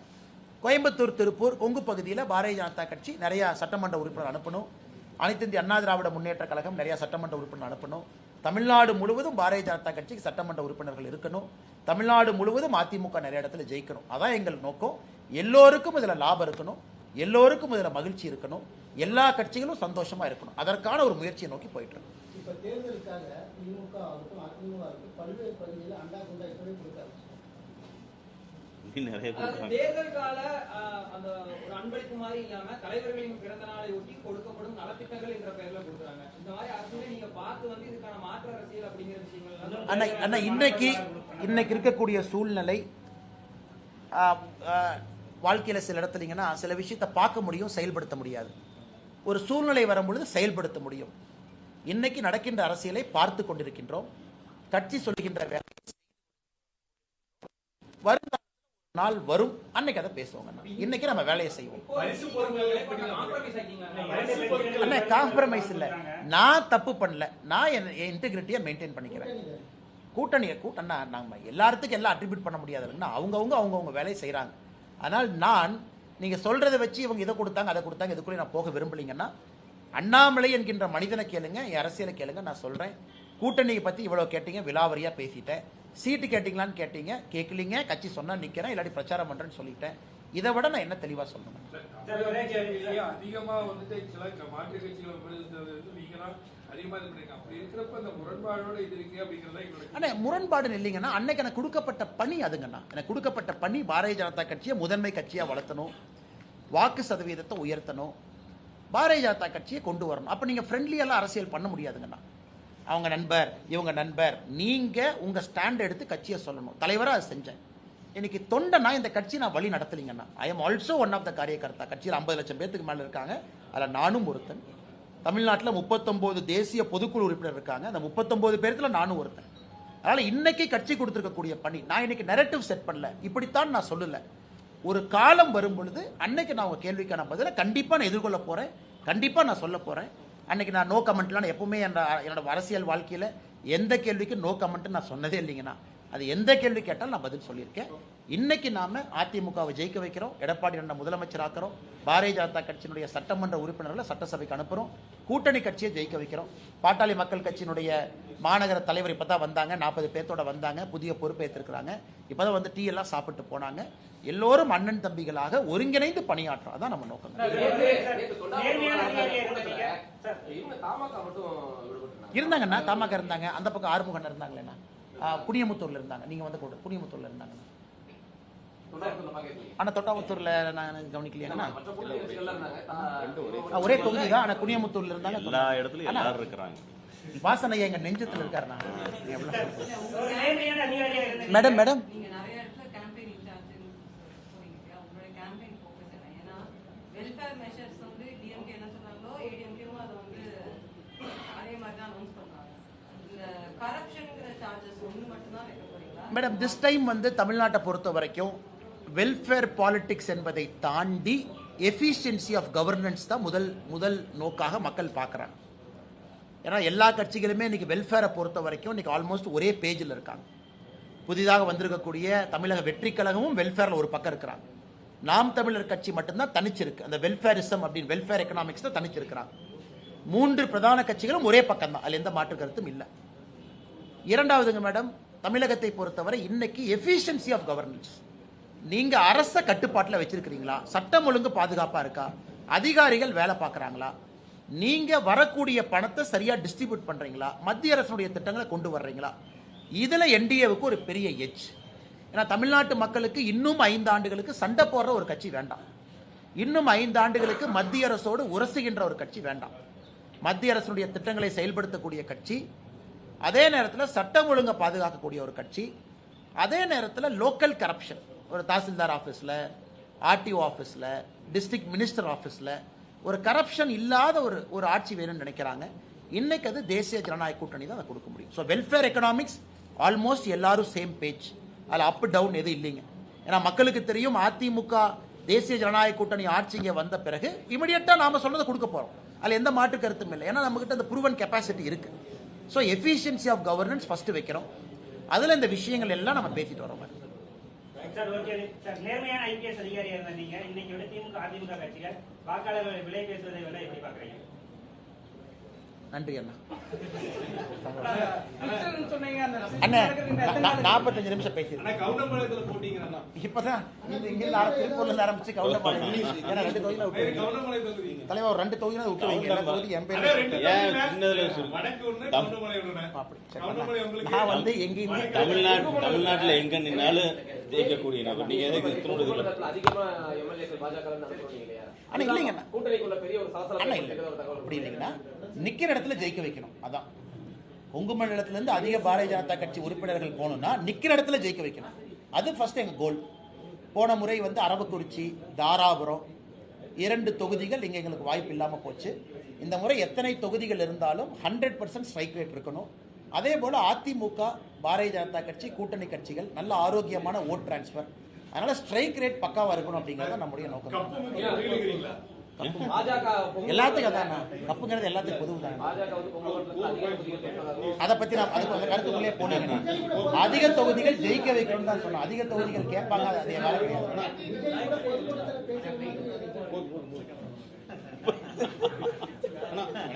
கோயம்புத்தூர், திருப்பூர், கொங்கு பகுதியில் பாரதிய ஜனதா கட்சி நிறையா சட்டமன்ற உறுப்பினர் அனுப்பணும். அனைத்து இந்திய அண்ணா திராவிட முன்னேற்ற கழகம் நிறையா சட்டமன்ற உறுப்பினர் அனுப்பணும். தமிழ்நாடு முழுவதும் பாரதிய ஜனதா கட்சிக்கு சட்டமன்ற உறுப்பினர்கள் இருக்கணும். தமிழ்நாடு முழுவதும் அதிமுக நிறைய இடத்துல ஜெயிக்கணும். அதான் எங்கள் நோக்கம். எல்லோருக்கும் இதில் லாபம் இருக்கணும், எல்லோருக்கும் இதில் மகிழ்ச்சி இருக்கணும், எல்லா கட்சிகளும் சந்தோஷமா இருக்கணும். அதற்கான ஒரு முயற்சியை நோக்கி போயிட்டு இருக்கோம். இப்ப தேர்தலுக்காக திமுக ஆகட்டும் அதிமுக ஆகட்டும் பல்வேறு பகுதிகளில் அண்டா குண்டா இப்பவே கொடுக்க ஆரம்பிச்சிட்டாங்க. தேர்தல் கால அந்த ஒரு அன்பளிப்பு மாதிரி இல்லாம தலைவர்களின் பிறந்த நாளை ஒட்டி கொடுக்கப்படும் நலத்திட்டங்கள் என்ற பெயர்ல கொடுக்குறாங்க. இந்த மாதிரி அரசியலை நீங்க பார்த்து வந்து இதுக்கான மாற்று அரசியல் அப்படிங்கிற விஷயங்கள் அண்ணா இன்னைக்கு இருக்கக்கூடிய சூழ்நிலை வாழ்க்கையில் சில இடத்துலங்கன்னா சில விஷயத்தை பார்க்க முடியும், செயல்படுத்த முடியாது. ஒரு சூழ்நிலை வரும்பொழுது செயல்படுத்த முடியும். இன்னைக்கு நடக்கின்ற அரசியலை பார்த்து கொண்டிருக்கின்றோம். கட்சி சொல்லுகின்ற வேலை வரும் நாள் வரும், அன்னைக்கு அதை பேசுவாங்க. இன்னைக்கு நம்ம வேலையை செய்வோம். அண்ணா காம்ப்ரமைஸ் இல்லை, நான் தப்பு பண்ணல, நான் என் இன்டெகிரிட்டியை மெயின்டைன் பண்ணிக்கிறேன். கூட்டணி நம்ம எல்லாத்துக்கும் எல்லாம் அட்ரிபியூட் பண்ண முடியாதுன்னா அவங்கவுங்க வேலையை செய்கிறாங்க. ஆனால் நான் நீங்கள் சொல்கிறத வச்சு இவங்க இதை கொடுத்தாங்க அதை கொடுத்தாங்க இதுக்குள்ளே நான் போக விரும்பலைங்கன்னா அண்ணாமலை என்கின்ற மனிதனை கேளுங்க, என் அரசியலை கேளுங்க. நான் சொல்கிறேன், கூட்டணியை பற்றி இவ்வளோ கேட்டீங்க, விலாவரியாக பேசிட்டேன். சீட்டு கேட்டிங்களான்னு கேட்டீங்க, கேட்கலீங்க. கட்சி சொன்னால் நிற்கிறேன், இல்லாட்டி பிரச்சாரம் பண்ணுறேன்னு சொல்லிட்டேன். இதை விட நான் என்ன தெளிவாக சொல்லணும்? அதிகமாக வந்துட்டு மாற்று கட்சிகளை அண்ணா முரண்பாடு இல்லைங்கன்னா அன்னைக்கு எனக்கு கொடுக்கப்பட்ட பணி அதுங்கண்ணா. எனக்கு கொடுக்கப்பட்ட பணி பாரதிய ஜனதா கட்சியை முதன்மை கட்சியாக வளர்த்தணும், வாக்கு சதவீதத்தை உயர்த்தணும், பாரதிய ஜனதா கட்சியை கொண்டு வரணும். அப்போ நீங்கள் ஃப்ரெண்ட்லியெல்லாம் அரசியல் பண்ண முடியாதுங்கண்ணா. அவங்க நண்பர் இவங்க நண்பர், நீங்கள் உங்கள் ஸ்டாண்ட் எடுத்து கட்சியை சொல்லணும். தலைவராக அதை செஞ்சேன். இன்னைக்கு தொண்டனா இந்த கட்சி நான் வழி நடத்தலிங்கண்ணா. I am also one of the karyakarta. கட்சியில் 50 லட்சம் பேருக்கு மேலே இருக்காங்க, அதில் நானும் ஒருத்தன். தமிழ்நாட்டில் 39 தேசிய பொதுக்குழு உறுப்பினர் இருக்காங்க, அந்த 39 பேர்த்துல நானும் ஒருத்தன். அதனால் இன்னைக்கு கட்சி கொடுத்துருக்கக்கூடிய பணி, நான் இன்னைக்கு நெரட்டிவ் செட் பண்ணல, இப்படித்தான் நான் சொல்லலை. ஒரு காலம் வரும் பொழுது அன்னைக்கு நான் உங்கள் கேள்விக்கான பதிலை கண்டிப்பாக நான் எதிர்கொள்ள போகிறேன், கண்டிப்பாக நான் சொல்ல போகிறேன். அன்னைக்கு நான் நோ கமெண்ட்லாம் எப்பவுமே என்னோட அரசியல் வாழ்க்கையில் எந்த கேள்விக்கு நோ கமெண்ட் நான் சொன்னதே இல்லைங்கண்ணா. அது எந்த கேள்வி கேட்டாலும் நான் பதில் சொல்லியிருக்கேன். இன்னைக்கு நாம அதிமுகவை ஜெயிக்க வைக்கிறோம், எடப்பாடி அண்ணன் முதலமைச்சர் ஆக்கிறோம், பாரதிய ஜனதா கட்சியினுடைய சட்டமன்ற உறுப்பினர்களை சட்டசபைக்கு அனுப்புறோம், கூட்டணி கட்சியை ஜெயிக்க வைக்கிறோம். பாட்டாளி மக்கள் கட்சியினுடைய மாநகர தலைவர் இப்போ தான் வந்தாங்க, 40 பேர்த்தோட வந்தாங்க, புதிய பொறுப்பேற்றிருக்கிறாங்க. இப்போ தான் வந்து டீ எல்லாம் சாப்பிட்டு போனாங்க. எல்லோரும் அண்ணன் தம்பிகளாக ஒருங்கிணைந்து பணியாற்றோம், அதான் நம்ம நோக்கம். இருந்தாங்கண்ணா, தமாக இருந்தாங்க, அந்த பக்கம் ஆறுமுகன் இருந்தாங்களேண்ணா, குனியமுத்தூர்ல இருந்தாங்க. நீங்க வந்து கூட குனியமுத்தூர்ல இருந்தாங்க. ஆனா தொட்டாமுத்தூர்ல நான் கவனிக்கலையாங்கண்ணா. ஒரே தொகுதி தான், ஆனா குனியமுத்தூர்ல இருந்தாங்க. எல்லா இடத்துலயும் எல்லாரும் இருக்காங்க. வாசனையா எங்க நெஞ்சத்துல இருக்காருண்ணா. Madam madam madam this time வந்து தமிழ்நாட்டை பொறுத்த வரைக்கும் வெல்ஃபேர் பாலிடிக்ஸ் என்பதை தாண்டி எஃபிஷியன்சி ஆஃப் கவர்னன்ஸ் தான் முதல் நோக்காக மக்கள் பார்க்குறாங்க. ஏன்னா எல்லா கட்சிகளுமே இன்னைக்கு வெல்ஃபேரை பொறுத்த வரைக்கும் இன்னைக்கு ஆல்மோஸ்ட் ஒரே பேஜில் இருக்காங்க. புதிதாக வந்திருக்கக்கூடிய தமிழக வெற்றி கழகமும் வெல்ஃபேரில் ஒரு பக்கம் இருக்கிறாங்க. நாம் தமிழர் கட்சி மட்டும்தான் தனிச்சிருக்கு, அந்த வெல்ஃபேரிசம் அப்படின்னு வெல்ஃபேர் எக்கனாமிக்ஸ் தான் தனிச்சிருக்கிறாங்க. 3 பிரதான கட்சிகளும் ஒரே பக்கம் தான், அதில் எந்த மாற்று கருத்தும் இல்லை. இரண்டாவதுங்க மேடம், தமிழகத்தை பொறுத்தவரை இன்னைக்கு எஃபிஷியன்சி ஆஃப் கவர்னன்ஸ், நீங்க அரச கட்டுப்பாட்டில் வச்சிருக்கிறீங்களா, சட்டம் ஒழுங்கு பாதுகாப்பா இருக்கா, அதிகாரிகள் வேலை பார்க்குறாங்களா, நீங்க வரக்கூடிய பணத்தை சரியா டிஸ்ட்ரிபியூட் பண்றீங்களா, மத்திய அரசுடைய திட்டங்களை கொண்டு வர்றீங்களா, இதுல என்டிஏவுக்கு ஒரு பெரிய எட்ஜ். ஏன்னா தமிழ்நாட்டு மக்களுக்கு இன்னும் 5 ஆண்டுகளுக்கு சண்டை போடுற ஒரு கட்சி வேண்டாம். இன்னும் 5 ஆண்டுகளுக்கு மத்திய அரசோடு உரசுகின்ற ஒரு கட்சி வேண்டாம். மத்திய அரசுடைய திட்டங்களை செயல்படுத்தக்கூடிய கட்சி, அதே நேரத்தில் சட்டம் ஒழுங்கை பாதுகாக்கக்கூடிய ஒரு கட்சி, அதே நேரத்தில் லோக்கல் கரப்ஷன், ஒரு தாசில்தார் ஆஃபீஸில், ஆர்டிஓ ஆஃபீஸில், டிஸ்ட்ரிக்ட் மினிஸ்டர் ஆஃபீஸில் ஒரு கரப்ஷன் இல்லாத ஒரு ஆட்சி வேணும்னு நினைக்கிறாங்க. இன்னைக்கு அது தேசிய ஜனநாயக கூட்டணி தான் அதை கொடுக்க முடியும். ஸோ வெல்ஃபேர் எக்கனாமிக்ஸ் ஆல்மோஸ்ட் எல்லாரும் சேம் பேஜ், அதில் அப் டவுன் எதுவும் இல்லைங்க. ஏன்னா மக்களுக்கு தெரியும் அதிமுக தேசிய ஜனநாயக கூட்டணி ஆட்சி இங்கே வந்த பிறகு இமிடியட்டாக நாம சொன்னதை கொடுக்க போகிறோம். அதில் எந்த மாற்று கருத்தும் இல்லை. ஏன்னா நம்மகிட்ட அந்த ப்ரூவன் கெப்பாசிட்டி இருக்கு. So efficiency of governance first வைக்கிறோம். அதில் இந்த விஷயங்கள் எல்லாம் நம்ம பேசிட்டு வரோம். சார், ஓகே சார், நேர்மையான ஐபிஎஸ் அதிகாரியா இருந்த நீங்க இன்னைக்கு விட திமுக அதிமுக கட்சிகள் வாக்காளர்கள் விலை பேசுவதை விட எப்படி பாக்குறீங்க? நன்றி அண்ணா. ட்விட்டர்னு சொன்னீங்க, அந்த அண்ணா நடக்குதுங்க, எத்தனை நாள் 45 நிமிஷம் பேசிடுறேன். ஆனா கவுண்டம்பாளையத்துல போட்டீங்கன்னா இப்பதான் இங்கிருந்து திருப்பூர்ல இருந்து ஆரம்பிச்சு கவுண்டம்பாளையம், ஏன்னா 2 தொகுதியில விட்டு கவுண்டம்பாளையத்துல இருக்கீங்க. தலைவர் ஒரு 2 தொகுதியில விட்டு வைங்க. எல்லா தொகுதி எம்பி அண்ணா, 2 ஏன் தொகுதியில சின்னதுல வச்சிருக்கோம்? வடக்கு ஒண்ணு, கவுண்டம்பாளையம் ஒண்ணு. அப்படி சரி, கவுண்டம்பாளையம் உங்களுக்கு நான் வந்து எங்கேயுமே தமிழ்நாட்டுல எங்க நின்னாலும் ஜெயிக்கக்கூடிய நபர். நீங்க எதுக்கு திருநெல்வேலி அதிகமா எம்எல்ஏக்கள் பாஜக இல்லையா? அண்ணா இல்லைங்க அண்ணா. கூட்டணிக்குள்ள பெரிய ஒரு அண்ணா இல்லை அப்படி இல்லைங்கண்ணா. நிக்கிற இடத்துல ஜெயிக்க வைக்கணும். அதான் கொங்கு மண்டலத்திலிருந்து அதிக பாரதிய ஜனதா கட்சி உறுப்பினர்கள் போகணும்னா நிக்கிற இடத்துல ஜெயிக்க வைக்கணும். அது ஃபர்ஸ்ட் எங்க கோல். போன முறை வந்து அரவக்குறிச்சி, தாராபுரம் 2 தொகுதிகள் இங்கே எங்களுக்கு வாய்ப்பு இல்லாமல் போச்சு. இந்த முறை எத்தனை தொகுதிகள் இருந்தாலும் 100% ஸ்ட்ரைக் ரேட் இருக்கணும். அதே போல் அதிமுக, பாரதிய ஜனதா கட்சி, கூட்டணி கட்சிகள் நல்ல ஆரோக்கியமான ஓட் டிரான்ஸ்ஃபர், அதனால ஸ்ட்ரைக் ரேட் பக்காவாக இருக்கணும் அப்படிங்கிறத நம்முடைய நோக்கம். கப்பு முக்கியம் வீழுகிறீங்களா? பாஜக எல்லாத்துக்கும் அதான் தப்புங்கிறது எல்லாத்துக்கும் பொதுவு தான். பாஜக வந்து பொங்கல் அதிக அதை பற்றி நான் அதுக்கு அந்த கருத்துக்குள்ளே போனேன். அதிக தொகுதிகள் ஜெயிக்க வைக்கணும்னு தான் சொன்னோம். அதிக தொகுதிகள் கேட்பாங்க, அது அதே வேலை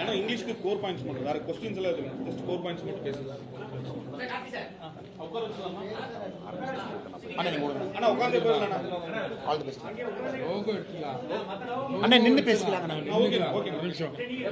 ஆனா இங்கிலீஷ்க்கு கோர் பாயிண்ட்ஸ் மட்டும், வேற क्वेश्चंस எல்லாம் இல்ல, ஜஸ்ட் கோர் பாயிண்ட்ஸ் மட்டும் பேசுங்க. அண்ணா உட்கார்ந்து பேசலாம் ஆல் தி பெஸ்ட். அண்ணா நின்னு பேசலாங்க. Okay okay. தனியா